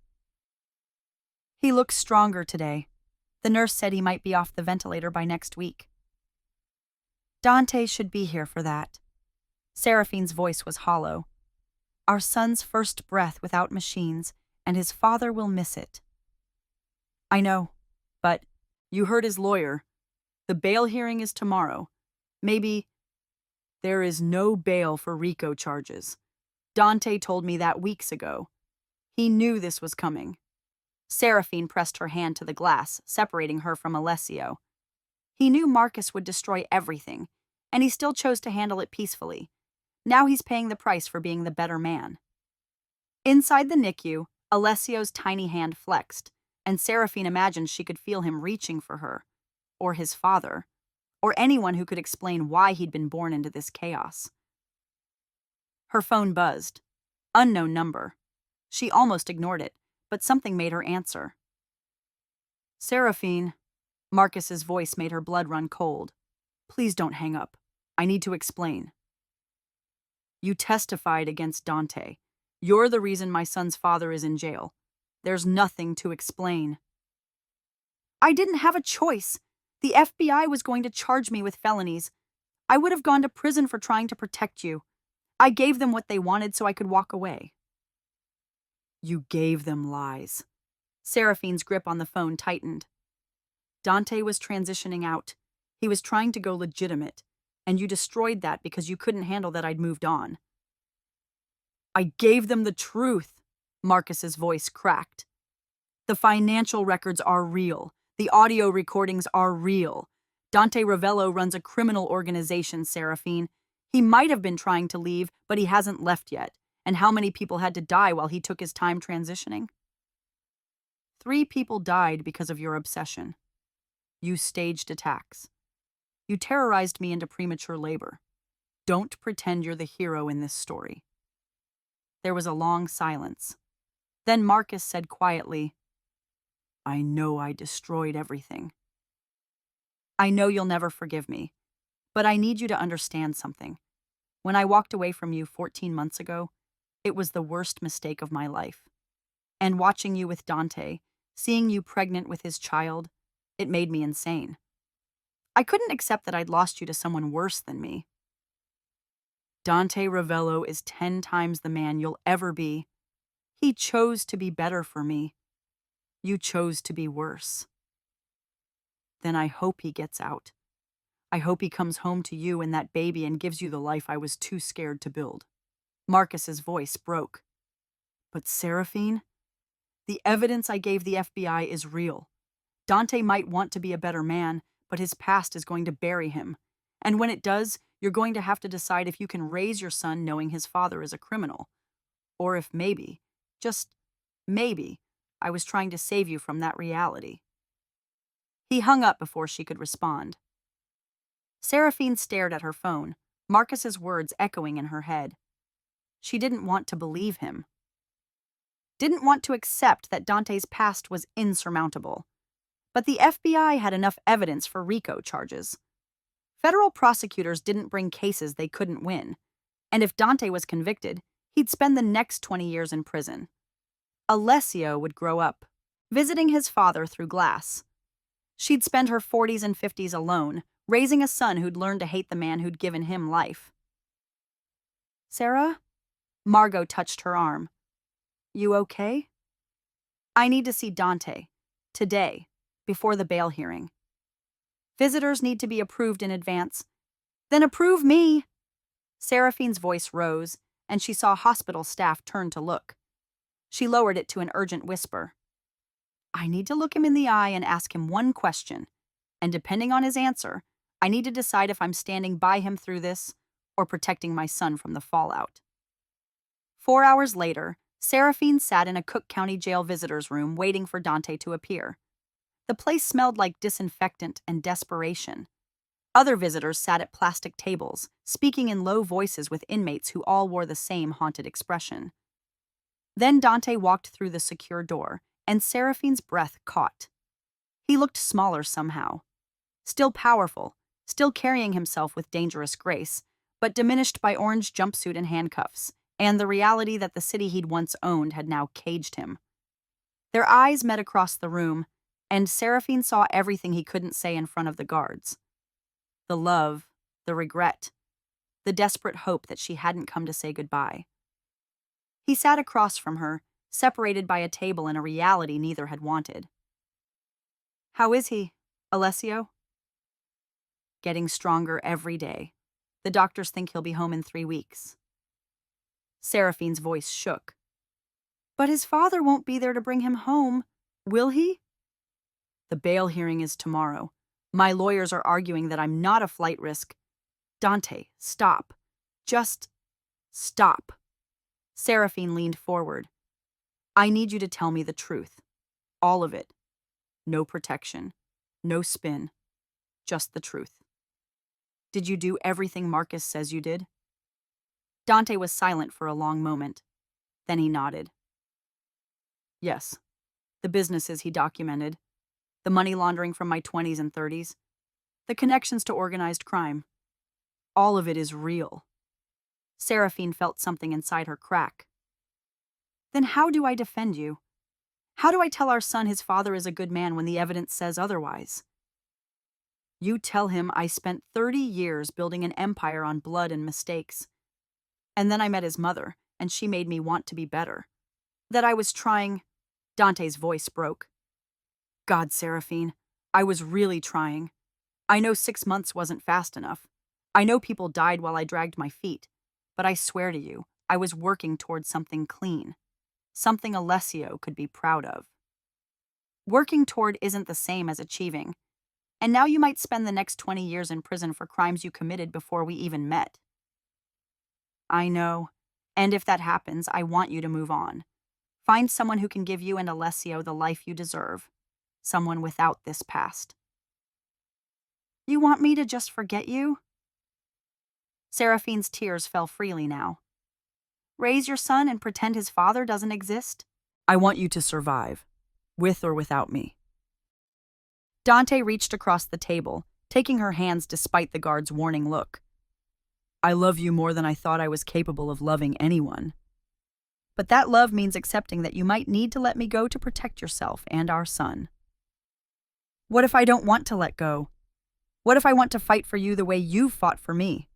"He looks stronger today. The nurse said he might be off the ventilator by next week." "Dante should be here for that." Seraphine's voice was hollow. "Our son's first breath without machines, and his father will miss it." "I know, but You heard his lawyer. The bail hearing is tomorrow. Maybe there is no bail for RICO charges. Dante told me that weeks ago. He knew this was coming. Seraphine pressed her hand to the glass, separating her from Alessio. He knew Marcus would destroy everything, and he still chose to handle it peacefully. Now he's paying the price for being the better man. Inside the NICU, Alessio's tiny hand flexed, and Seraphine imagined she could feel him reaching for her, or his father, or anyone who could explain why he'd been born into this chaos. Her phone buzzed. Unknown number. She almost ignored it, but something made her answer. Seraphine. Marcus's voice made her blood run cold. Please don't hang up. I need to explain. You testified against Dante. You're the reason my son's father is in jail. There's nothing to explain. I didn't have a choice. The FBI was going to charge me with felonies. I would have gone to prison for trying to protect you. I gave them what they wanted so I could walk away. You gave them lies. Seraphine's grip on the phone tightened. Dante was transitioning out. He was trying to go legitimate, and you destroyed that because you couldn't handle that I'd moved on. I gave them the truth, Marcus's voice cracked. The financial records are real. The audio recordings are real. Dante Ravello runs a criminal organization, Seraphine. He might have been trying to leave, but he hasn't left yet. And how many people had to die while he took his time transitioning? 3 people died because of your obsession. You staged attacks. You terrorized me into premature labor. Don't pretend you're the hero in this story. There was a long silence. Then Marcus said quietly, I know I destroyed everything. I know you'll never forgive me, but I need you to understand something. When I walked away from you 14 months ago, it was the worst mistake of my life. And watching you with Dante, seeing you pregnant with his child, it made me insane. I couldn't accept that I'd lost you to someone worse than me. Dante Ravello is 10 times the man you'll ever be. He chose to be better for me. You chose to be worse. Then I hope he gets out. I hope he comes home to you and that baby and gives you the life I was too scared to build. Marcus's voice broke. But Seraphine, the evidence I gave the FBI is real. Dante might want to be a better man, but his past is going to bury him. And when it does, you're going to have to decide if you can raise your son knowing his father is a criminal. Or if maybe, just maybe, I was trying to save you from that reality. He hung up before she could respond. Seraphine stared at her phone, Marcus's words echoing in her head. She didn't want to believe him. Didn't want to accept that Dante's past was insurmountable. But the FBI had enough evidence for RICO charges. Federal prosecutors didn't bring cases they couldn't win, and if Dante was convicted, he'd spend the next 20 years in prison. Alessio would grow up, visiting his father through glass. She'd spend her 40s and 50s alone, raising a son who'd learned to hate the man who'd given him life. Sarah? Margot touched her arm. You okay? I need to see Dante. Today, before the bail hearing. Visitors need to be approved in advance. Then approve me! Seraphine's voice rose, and she saw hospital staff turn to look. She lowered it to an urgent whisper. I need to look him in the eye and ask him one question, and depending on his answer, I need to decide if I'm standing by him through this or protecting my son from the fallout. 4 hours later, Seraphine sat in a Cook County Jail visitors' room waiting for Dante to appear. The place smelled like disinfectant and desperation. Other visitors sat at plastic tables, speaking in low voices with inmates who all wore the same haunted expression. Then Dante walked through the secure door, and Seraphine's breath caught. He looked smaller somehow. Still powerful, still carrying himself with dangerous grace, but diminished by orange jumpsuit and handcuffs, and the reality that the city he'd once owned had now caged him. Their eyes met across the room, and Seraphine saw everything he couldn't say in front of the guards. The love, the regret, the desperate hope that she hadn't come to say goodbye. He sat across from her, separated by a table and a reality neither had wanted. How is he? Alessio? Getting stronger every day. The doctors think he'll be home in 3 weeks. Seraphine's voice shook. But his father won't be there to bring him home, will he? The bail hearing is tomorrow. My lawyers are arguing that I'm not a flight risk. Dante, stop. Just stop. Seraphine leaned forward. I need you to tell me the truth. All of it. No protection. No spin. Just the truth. Did you do everything Marcus says you did? Dante was silent for a long moment. Then he nodded. Yes. The businesses he documented. The money laundering from my 20s and 30s. The connections to organized crime. All of it is real. Seraphine felt something inside her crack. Then how do I defend you? How do I tell our son his father is a good man when the evidence says otherwise? You tell him I spent 30 years building an empire on blood and mistakes. And then I met his mother, and she made me want to be better. That I was trying. Dante's voice broke. God, Seraphine, I was really trying. I know 6 months wasn't fast enough. I know people died while I dragged my feet. But I swear to you, I was working towards something clean. Something Alessio could be proud of. Working toward isn't the same as achieving. And now you might spend the next 20 years in prison for crimes you committed before we even met. I know. And if that happens, I want you to move on. Find someone who can give you and Alessio the life you deserve. Someone without this past. You want me to just forget you? Seraphine's tears fell freely now. Raise your son and pretend his father doesn't exist? I want you to survive, with or without me. Dante reached across the table, taking her hands despite the guard's warning look. I love you more than I thought I was capable of loving anyone. But that love means accepting that you might need to let me go to protect yourself and our son. What if I don't want to let go? What if I want to fight for you the way you've fought for me?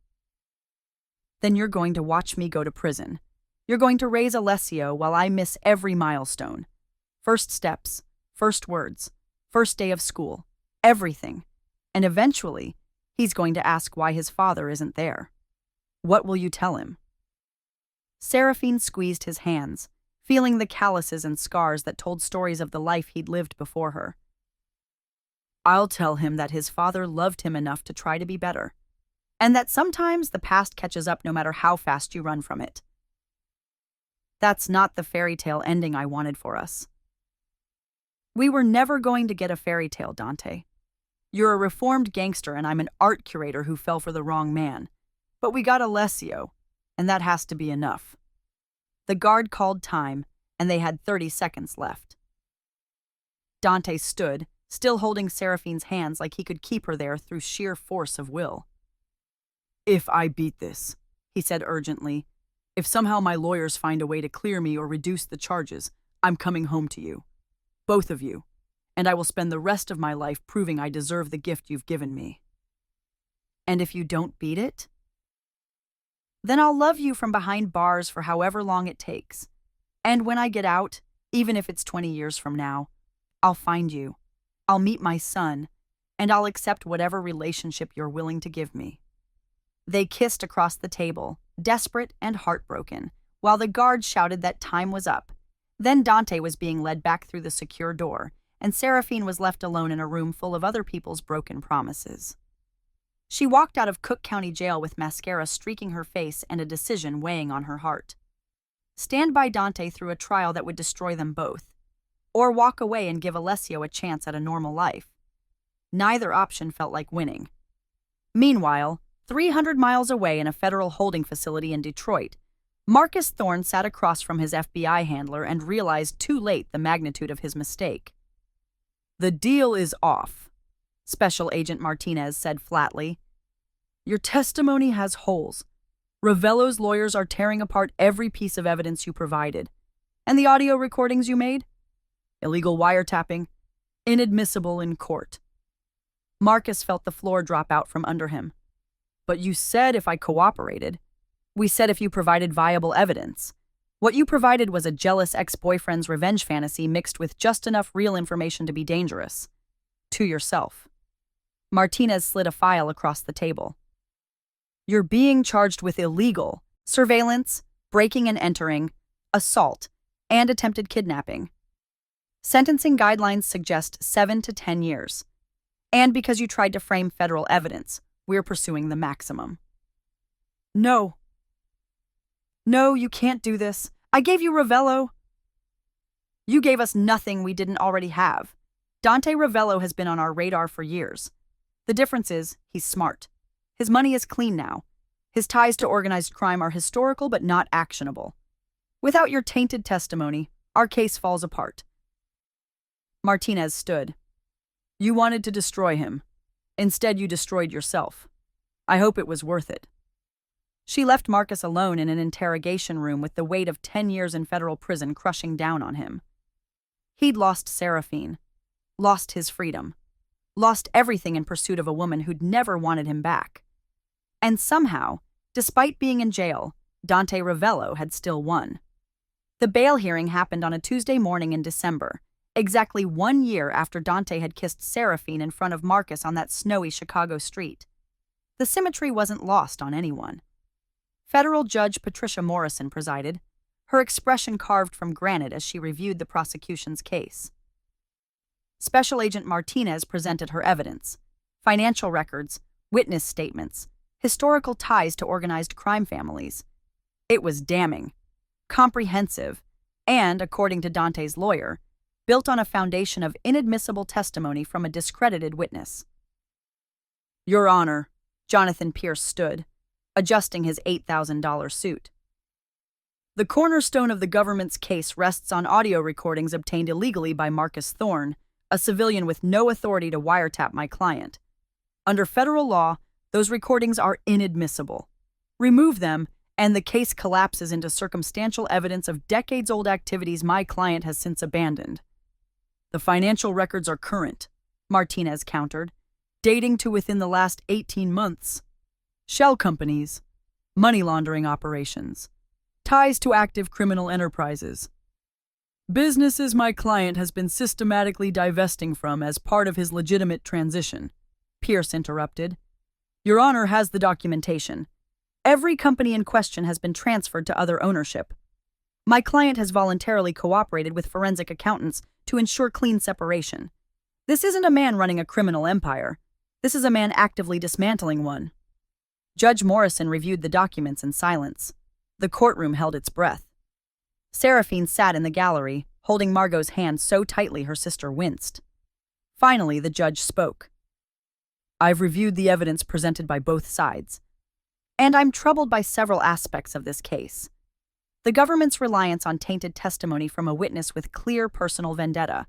Then you're going to watch me go to prison. You're going to raise Alessio while I miss every milestone. First steps, first words, first day of school, everything. And eventually, he's going to ask why his father isn't there. What will you tell him? Seraphine squeezed his hands, feeling the calluses and scars that told stories of the life he'd lived before her. I'll tell him that his father loved him enough to try to be better, and that sometimes the past catches up no matter how fast you run from it. That's not the fairy tale ending I wanted for us. We were never going to get a fairy tale, Dante. You're a reformed gangster and I'm an art curator who fell for the wrong man. But we got Alessio, and that has to be enough. The guard called time, and they had 30 seconds left. Dante stood, still holding Seraphine's hands like he could keep her there through sheer force of will. If I beat this, he said urgently, if somehow my lawyers find a way to clear me or reduce the charges, I'm coming home to you. Both of you. And I will spend the rest of my life proving I deserve the gift you've given me. And if you don't beat it? Then I'll love you from behind bars for however long it takes. And when I get out, even if it's 20 years from now, I'll find you. I'll meet my son, and I'll accept whatever relationship you're willing to give me. They kissed across the table, desperate and heartbroken, while the guard shouted that time was up. Then Dante was being led back through the secure door, and Seraphine was left alone in a room full of other people's broken promises. She walked out of Cook County Jail with mascara streaking her face and a decision weighing on her heart. Stand by Dante through a trial that would destroy them both, or walk away and give Alessio a chance at a normal life. Neither option felt like winning. Meanwhile, 300 miles away in a federal holding facility in Detroit, Marcus Thorne sat across from his FBI handler and realized too late the magnitude of his mistake. The deal is off, Special Agent Martinez said flatly. Your testimony has holes. Ravello's lawyers are tearing apart every piece of evidence you provided. And the audio recordings you made? Illegal wiretapping. Inadmissible in court. Marcus felt the floor drop out from under him. But you said if I cooperated. We said if you provided viable evidence. What you provided was a jealous ex-boyfriend's revenge fantasy mixed with just enough real information to be dangerous. To yourself. Martinez slid a file across the table. You're being charged with illegal surveillance, breaking and entering, assault, and attempted kidnapping. Sentencing guidelines suggest 7 to 10 years. And because you tried to frame federal evidence, we're pursuing the maximum. No. No, you can't do this. I gave you Ravello. You gave us nothing we didn't already have. Dante Ravello has been on our radar for years. The difference is, he's smart. His money is clean now. His ties to organized crime are historical but not actionable. Without your tainted testimony, our case falls apart. Martinez stood. You wanted to destroy him. Instead, you destroyed yourself. I hope it was worth it. She left Marcus alone in an interrogation room with the weight of 10 years in federal prison crushing down on him. He'd lost Seraphine, lost his freedom, lost everything in pursuit of a woman who'd never wanted him back. And somehow, despite being in jail, Dante Ravello had still won. The bail hearing happened on a Tuesday morning in December, exactly 1 year after Dante had kissed Seraphine in front of Marcus on that snowy Chicago street. The symmetry wasn't lost on anyone. Federal Judge Patricia Morrison presided, her expression carved from granite as she reviewed the prosecution's case. Special Agent Martinez presented her evidence: financial records, witness statements, historical ties to organized crime families. It was damning, comprehensive, and, according to Dante's lawyer, built on a foundation of inadmissible testimony from a discredited witness. Your Honor, Jonathan Pierce stood, adjusting his $8,000 suit. The cornerstone of the government's case rests on audio recordings obtained illegally by Marcus Thorne, a civilian with no authority to wiretap my client. Under federal law, those recordings are inadmissible. Remove them, and the case collapses into circumstantial evidence of decades-old activities my client has since abandoned. The financial records are current, Martinez countered, dating to within the last 18 months. Shell companies, money laundering operations, ties to active criminal enterprises. Businesses my client has been systematically divesting from as part of his legitimate transition, Pierce interrupted. Your Honor has the documentation. Every company in question has been transferred to other ownership. My client has voluntarily cooperated with forensic accountants to ensure clean separation. This isn't a man running a criminal empire. This is a man actively dismantling one. Judge Morrison reviewed the documents in silence. The courtroom held its breath. Seraphine sat in the gallery, holding Margot's hand so tightly her sister winced. Finally, the judge spoke. I've reviewed the evidence presented by both sides, and I'm troubled by several aspects of this case. The government's reliance on tainted testimony from a witness with clear personal vendetta,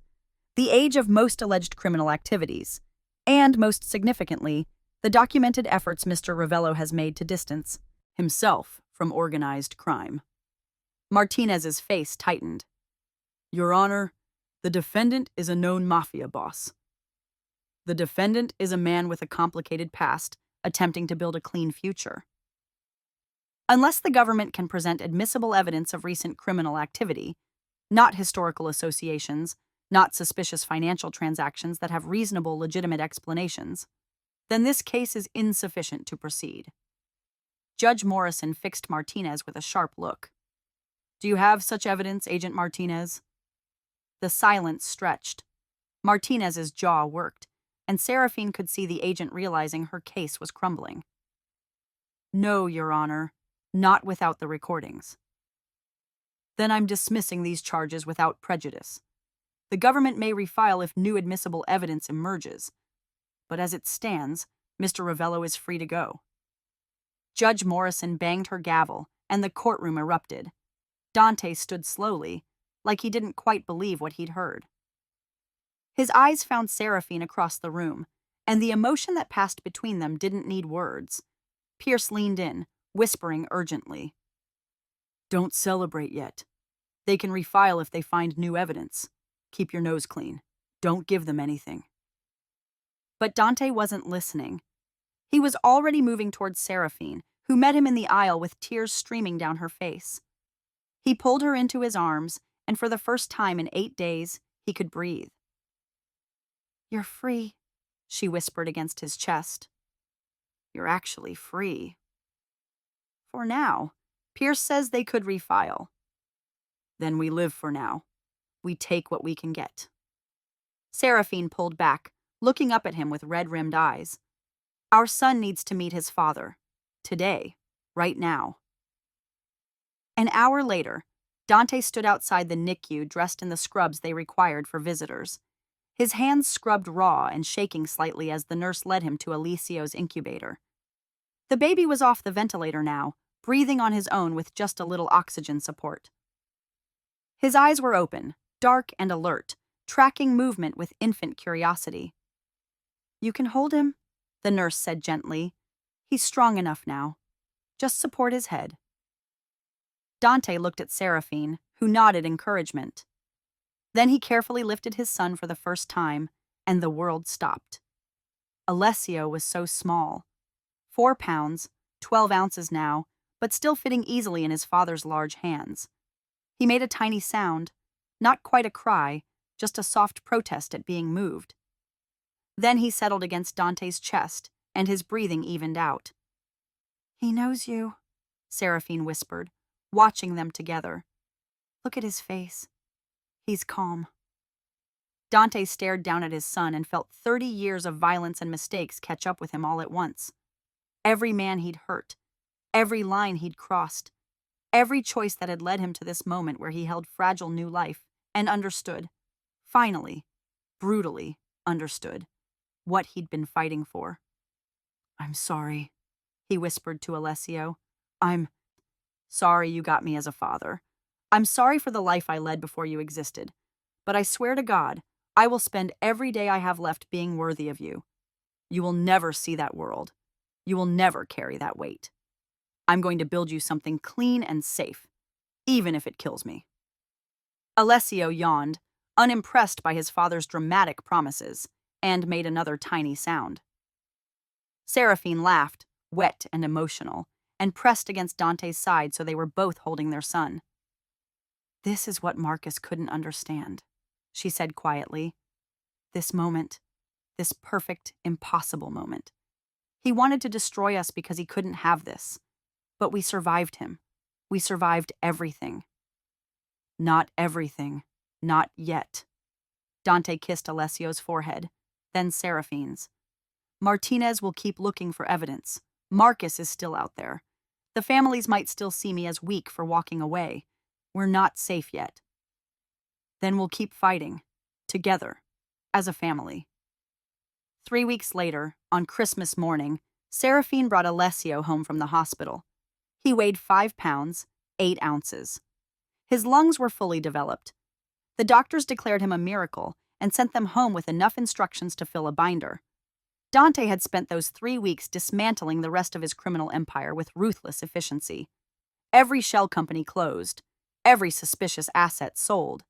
the age of most alleged criminal activities, and, most significantly, the documented efforts Mr. Ravello has made to distance himself from organized crime. Martinez's face tightened. Your Honor, the defendant is a known mafia boss. The defendant is a man with a complicated past, attempting to build a clean future. Unless the government can present admissible evidence of recent criminal activity, not historical associations, not suspicious financial transactions that have reasonable, legitimate explanations, then this case is insufficient to proceed. Judge Morrison fixed Martinez with a sharp look. Do you have such evidence, Agent Martinez? The silence stretched. Martinez's jaw worked, and Seraphine could see the agent realizing her case was crumbling. No, Your Honor, not without the recordings. Then I'm dismissing these charges without prejudice. The government may refile if new admissible evidence emerges, but as it stands, Mr. Ravello is free to go. Judge Morrison banged her gavel, and the courtroom erupted. Dante stood slowly, like he didn't quite believe what he'd heard. His eyes found Seraphine across the room, and the emotion that passed between them didn't need words. Pierce leaned in, whispering urgently. Don't celebrate yet. They can refile if they find new evidence. Keep your nose clean. Don't give them anything. But Dante wasn't listening. He was already moving towards Seraphine, who met him in the aisle with tears streaming down her face. He pulled her into his arms, and for the first time in 8 days, he could breathe. You're free, she whispered against his chest. You're actually free. For now. Pierce says they could refile. Then we live for now. We take what we can get. Seraphine pulled back, looking up at him with red-rimmed eyes. Our son needs to meet his father. Today. Right now. An hour later, Dante stood outside the NICU dressed in the scrubs they required for visitors. His hands scrubbed raw and shaking slightly as the nurse led him to Alessio's incubator. The baby was off the ventilator now, breathing on his own with just a little oxygen support. His eyes were open, dark and alert, tracking movement with infant curiosity. You can hold him, the nurse said gently. He's strong enough now. Just support his head. Dante looked at Seraphine, who nodded encouragement. Then he carefully lifted his son for the first time, and the world stopped. Alessio was so small. 4 pounds, 12 ounces now, but still fitting easily in his father's large hands. He made a tiny sound, not quite a cry, just a soft protest at being moved. Then he settled against Dante's chest, and his breathing evened out. He knows you, Seraphine whispered, watching them together. Look at his face. He's calm. Dante stared down at his son and felt 30 years of violence and mistakes catch up with him all at once. Every man he'd hurt, every line he'd crossed, every choice that had led him to this moment where he held fragile new life and understood, finally, brutally understood, what he'd been fighting for. I'm sorry, he whispered to Alessio. I'm sorry you got me as a father. I'm sorry for the life I led before you existed. But I swear to God, I will spend every day I have left being worthy of you. You will never see that world. You will never carry that weight. I'm going to build you something clean and safe, even if it kills me. Alessio yawned, unimpressed by his father's dramatic promises, and made another tiny sound. Seraphine laughed, wet and emotional, and pressed against Dante's side so they were both holding their son. This is what Marcus couldn't understand, she said quietly. This moment, this perfect, impossible moment. He wanted to destroy us because he couldn't have this. But we survived him. We survived everything. Not everything. Not yet. Dante kissed Alessio's forehead, then Seraphine's. Martinez will keep looking for evidence. Marcus is still out there. The families might still see me as weak for walking away. We're not safe yet. Then we'll keep fighting. Together. As a family. 3 weeks later, on Christmas morning, Seraphine brought Alessio home from the hospital. He weighed 5 pounds, 8 ounces. His lungs were fully developed. The doctors declared him a miracle and sent them home with enough instructions to fill a binder. Dante had spent those 3 weeks dismantling the rest of his criminal empire with ruthless efficiency. Every shell company closed. Every suspicious asset sold.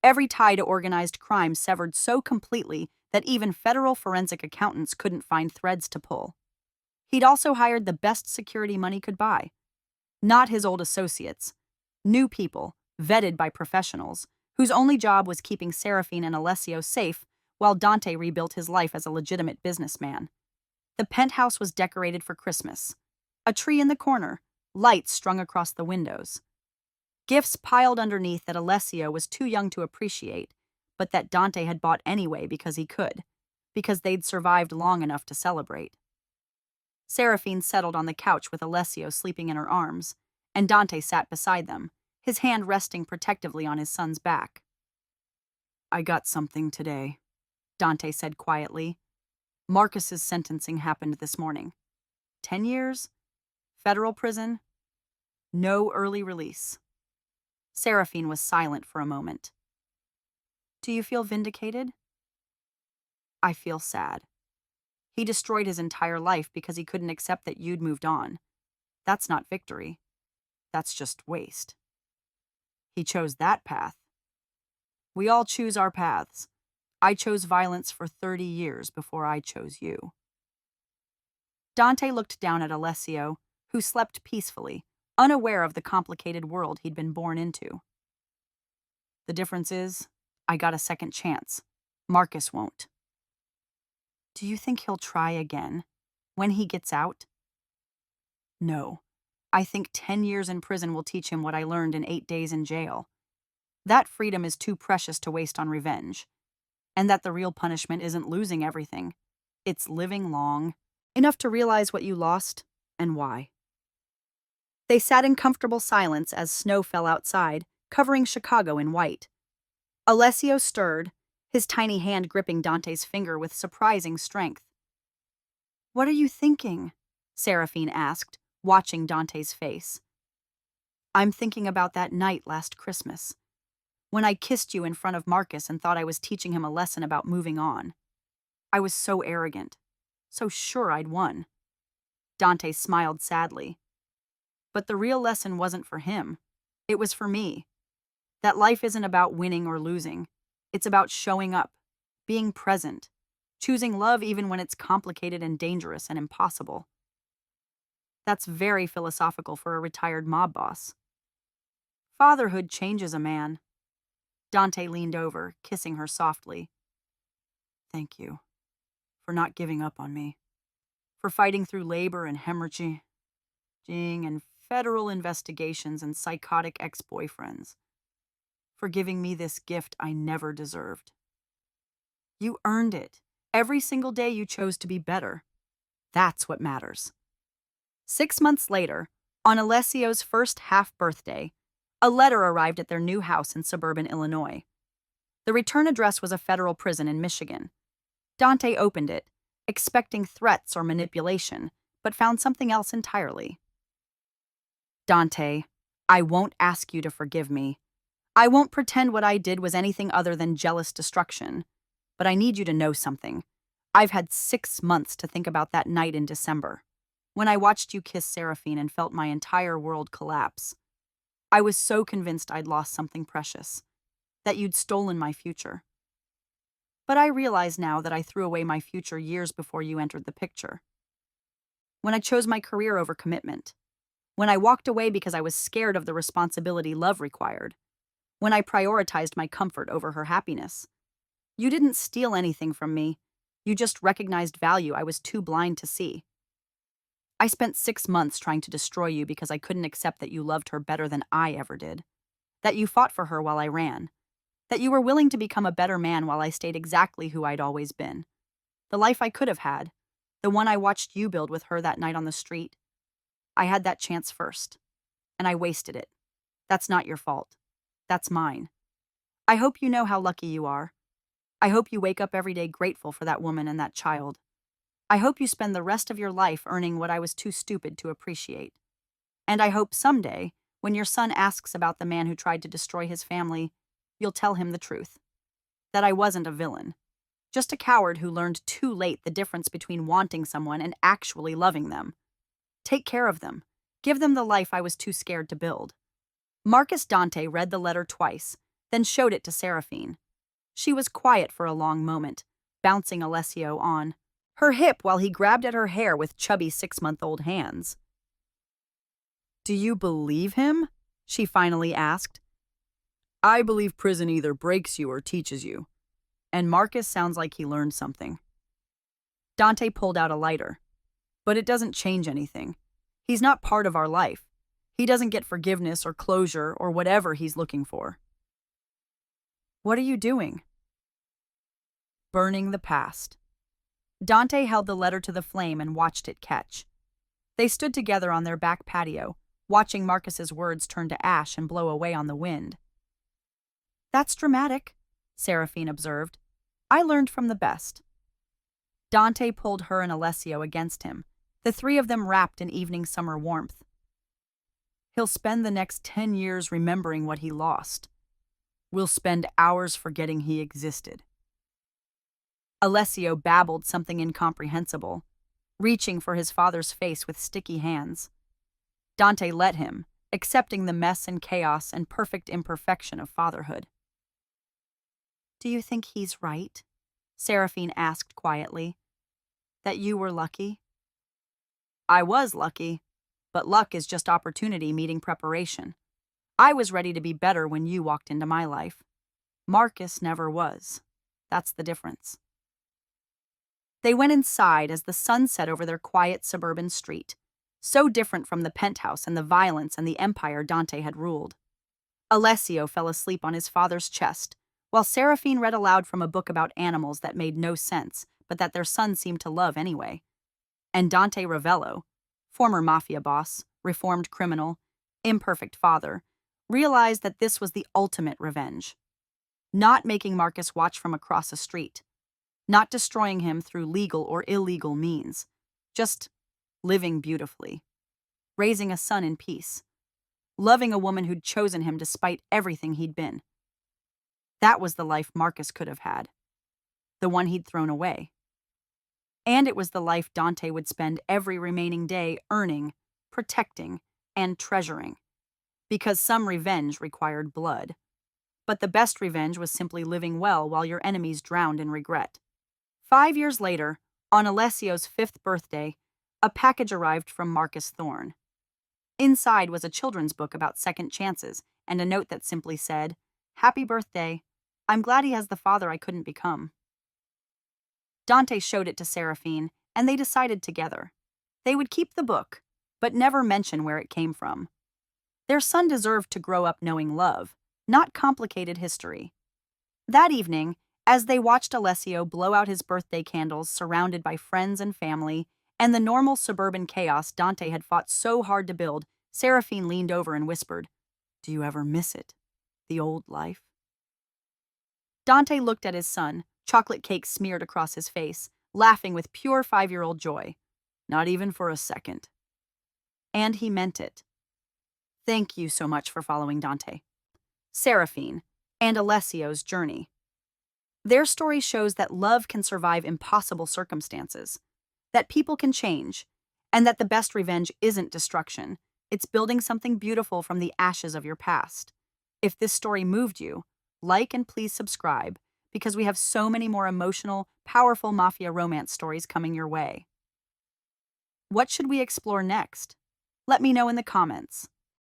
Every tie to organized crime severed so completely that even federal forensic accountants couldn't find threads to pull. He'd also hired the best security money could buy. Not his old associates. New people, vetted by professionals, whose only job was keeping Seraphine and Alessio safe while Dante rebuilt his life as a legitimate businessman. The penthouse was decorated for Christmas. A tree in the corner, lights strung across the windows. Gifts piled underneath that Alessio was too young to appreciate, but that Dante had bought anyway because he could, because they'd survived long enough to celebrate. Seraphine settled on the couch with Alessio sleeping in her arms, and Dante sat beside them, his hand resting protectively on his son's back. I got something today, Dante said quietly. Marcus's sentencing happened this morning. 10 years? Federal prison? No early release. Seraphine was silent for a moment. Do you feel vindicated? I feel sad. He destroyed his entire life because he couldn't accept that you'd moved on. That's not victory. That's just waste. He chose that path. We all choose our paths. I chose violence for 30 years before I chose you. Dante looked down at Alessio, who slept peacefully, unaware of the complicated world he'd been born into. The difference is, I got a second chance. Marcus won't. Do you think he'll try again? When he gets out? No. I think 10 years in prison will teach him what I learned in 8 days in jail. That freedom is too precious to waste on revenge. And that the real punishment isn't losing everything. It's living long, enough to realize what you lost and why. They sat in comfortable silence as snow fell outside, covering Chicago in white. Alessio stirred, his tiny hand gripping Dante's finger with surprising strength. "What are you thinking?" Seraphine asked, watching Dante's face. "I'm thinking about that night last Christmas, when I kissed you in front of Marcus and thought I was teaching him a lesson about moving on. I was so arrogant, so sure I'd won." Dante smiled sadly. But the real lesson wasn't for him. It was for me. That life isn't about winning or losing. It's about showing up, being present, choosing love even when it's complicated and dangerous and impossible. That's very philosophical for a retired mob boss. Fatherhood changes a man. Dante leaned over, kissing her softly. "Thank you for not giving up on me, for fighting through labor and hemorrhaging and federal investigations and psychotic ex-boyfriends, for giving me this gift I never deserved. You earned it. Every single day you chose to be better. That's what matters." 6 months later, on Alessio's first half-birthday, a letter arrived at their new house in suburban Illinois. The return address was a federal prison in Michigan. Dante opened it, expecting threats or manipulation, but found something else entirely. "Dante, I won't ask you to forgive me. I won't pretend what I did was anything other than jealous destruction. But I need you to know something. I've had 6 months to think about that night in December, when I watched you kiss Seraphine and felt my entire world collapse. I was so convinced I'd lost something precious, that you'd stolen my future. But I realize now that I threw away my future years before you entered the picture. When I chose my career over commitment. When I walked away because I was scared of the responsibility love required. When I prioritized my comfort over her happiness. You didn't steal anything from me. You just recognized value I was too blind to see. I spent 6 months trying to destroy you because I couldn't accept that you loved her better than I ever did. That you fought for her while I ran. That you were willing to become a better man while I stayed exactly who I'd always been. The life I could have had. The one I watched you build with her that night on the street. I had that chance first. And I wasted it. That's not your fault. That's mine. I hope you know how lucky you are. I hope you wake up every day grateful for that woman and that child. I hope you spend the rest of your life earning what I was too stupid to appreciate. And I hope someday, when your son asks about the man who tried to destroy his family, you'll tell him the truth. That I wasn't a villain. Just a coward who learned too late the difference between wanting someone and actually loving them. Take care of them. Give them the life I was too scared to build." Marcus Dante read the letter twice, then showed it to Seraphine. She was quiet for a long moment, bouncing Alessio on her hip while he grabbed at her hair with chubby 6-month-old hands. "Do you believe him?" she finally asked. "I believe prison either breaks you or teaches you. And Marcus sounds like he learned something." Dante pulled out a lighter. "But it doesn't change anything. He's not part of our life. He doesn't get forgiveness or closure or whatever he's looking for." "What are you doing?" "Burning the past." Dante held the letter to the flame and watched it catch. They stood together on their back patio, watching Marcus's words turn to ash and blow away on the wind. "That's dramatic," Seraphine observed. "I learned from the best." Dante pulled her and Alessio against him, the three of them wrapped in evening summer warmth. "He'll spend the next 10 years remembering what he lost. We'll spend hours forgetting he existed." Alessio babbled something incomprehensible, reaching for his father's face with sticky hands. Dante let him, accepting the mess and chaos and perfect imperfection of fatherhood. "Do you think he's right?" Seraphine asked quietly. "That you were lucky?" "I was lucky, but luck is just opportunity meeting preparation. I was ready to be better when you walked into my life. Marcus never was. That's the difference." They went inside as the sun set over their quiet suburban street, so different from the penthouse and the violence and the empire Dante had ruled. Alessio fell asleep on his father's chest, while Seraphine read aloud from a book about animals that made no sense, but that their son seemed to love anyway. And Dante Ravello, former mafia boss, reformed criminal, imperfect father, realized that this was the ultimate revenge. Not making Marcus watch from across a street, not destroying him through legal or illegal means, just living beautifully, raising a son in peace, loving a woman who'd chosen him despite everything he'd been. That was the life Marcus could have had, the one he'd thrown away. And it was the life Dante would spend every remaining day earning, protecting, and treasuring. Because some revenge required blood. But the best revenge was simply living well while your enemies drowned in regret. 5 years later, on Alessio's 5th birthday, a package arrived from Marcus Thorne. Inside was a children's book about second chances and a note that simply said, "Happy birthday. I'm glad he has the father I couldn't become." Dante showed it to Seraphine, and they decided together. They would keep the book, but never mention where it came from. Their son deserved to grow up knowing love, not complicated history. That evening, as they watched Alessio blow out his birthday candles surrounded by friends and family, and the normal suburban chaos Dante had fought so hard to build, Seraphine leaned over and whispered, "Do you ever miss it? The old life?" Dante looked at his son, chocolate cake smeared across his face, laughing with pure 5-year-old joy. "Not even for a second." And he meant it. Thank you so much for following Dante, Seraphine, and Alessio's journey. Their story shows that love can survive impossible circumstances, that people can change, and that the best revenge isn't destruction. It's building something beautiful from the ashes of your past. If this story moved you, like and please subscribe, because we have so many more emotional, powerful mafia romance stories coming your way. What should we explore next? Let me know in the comments.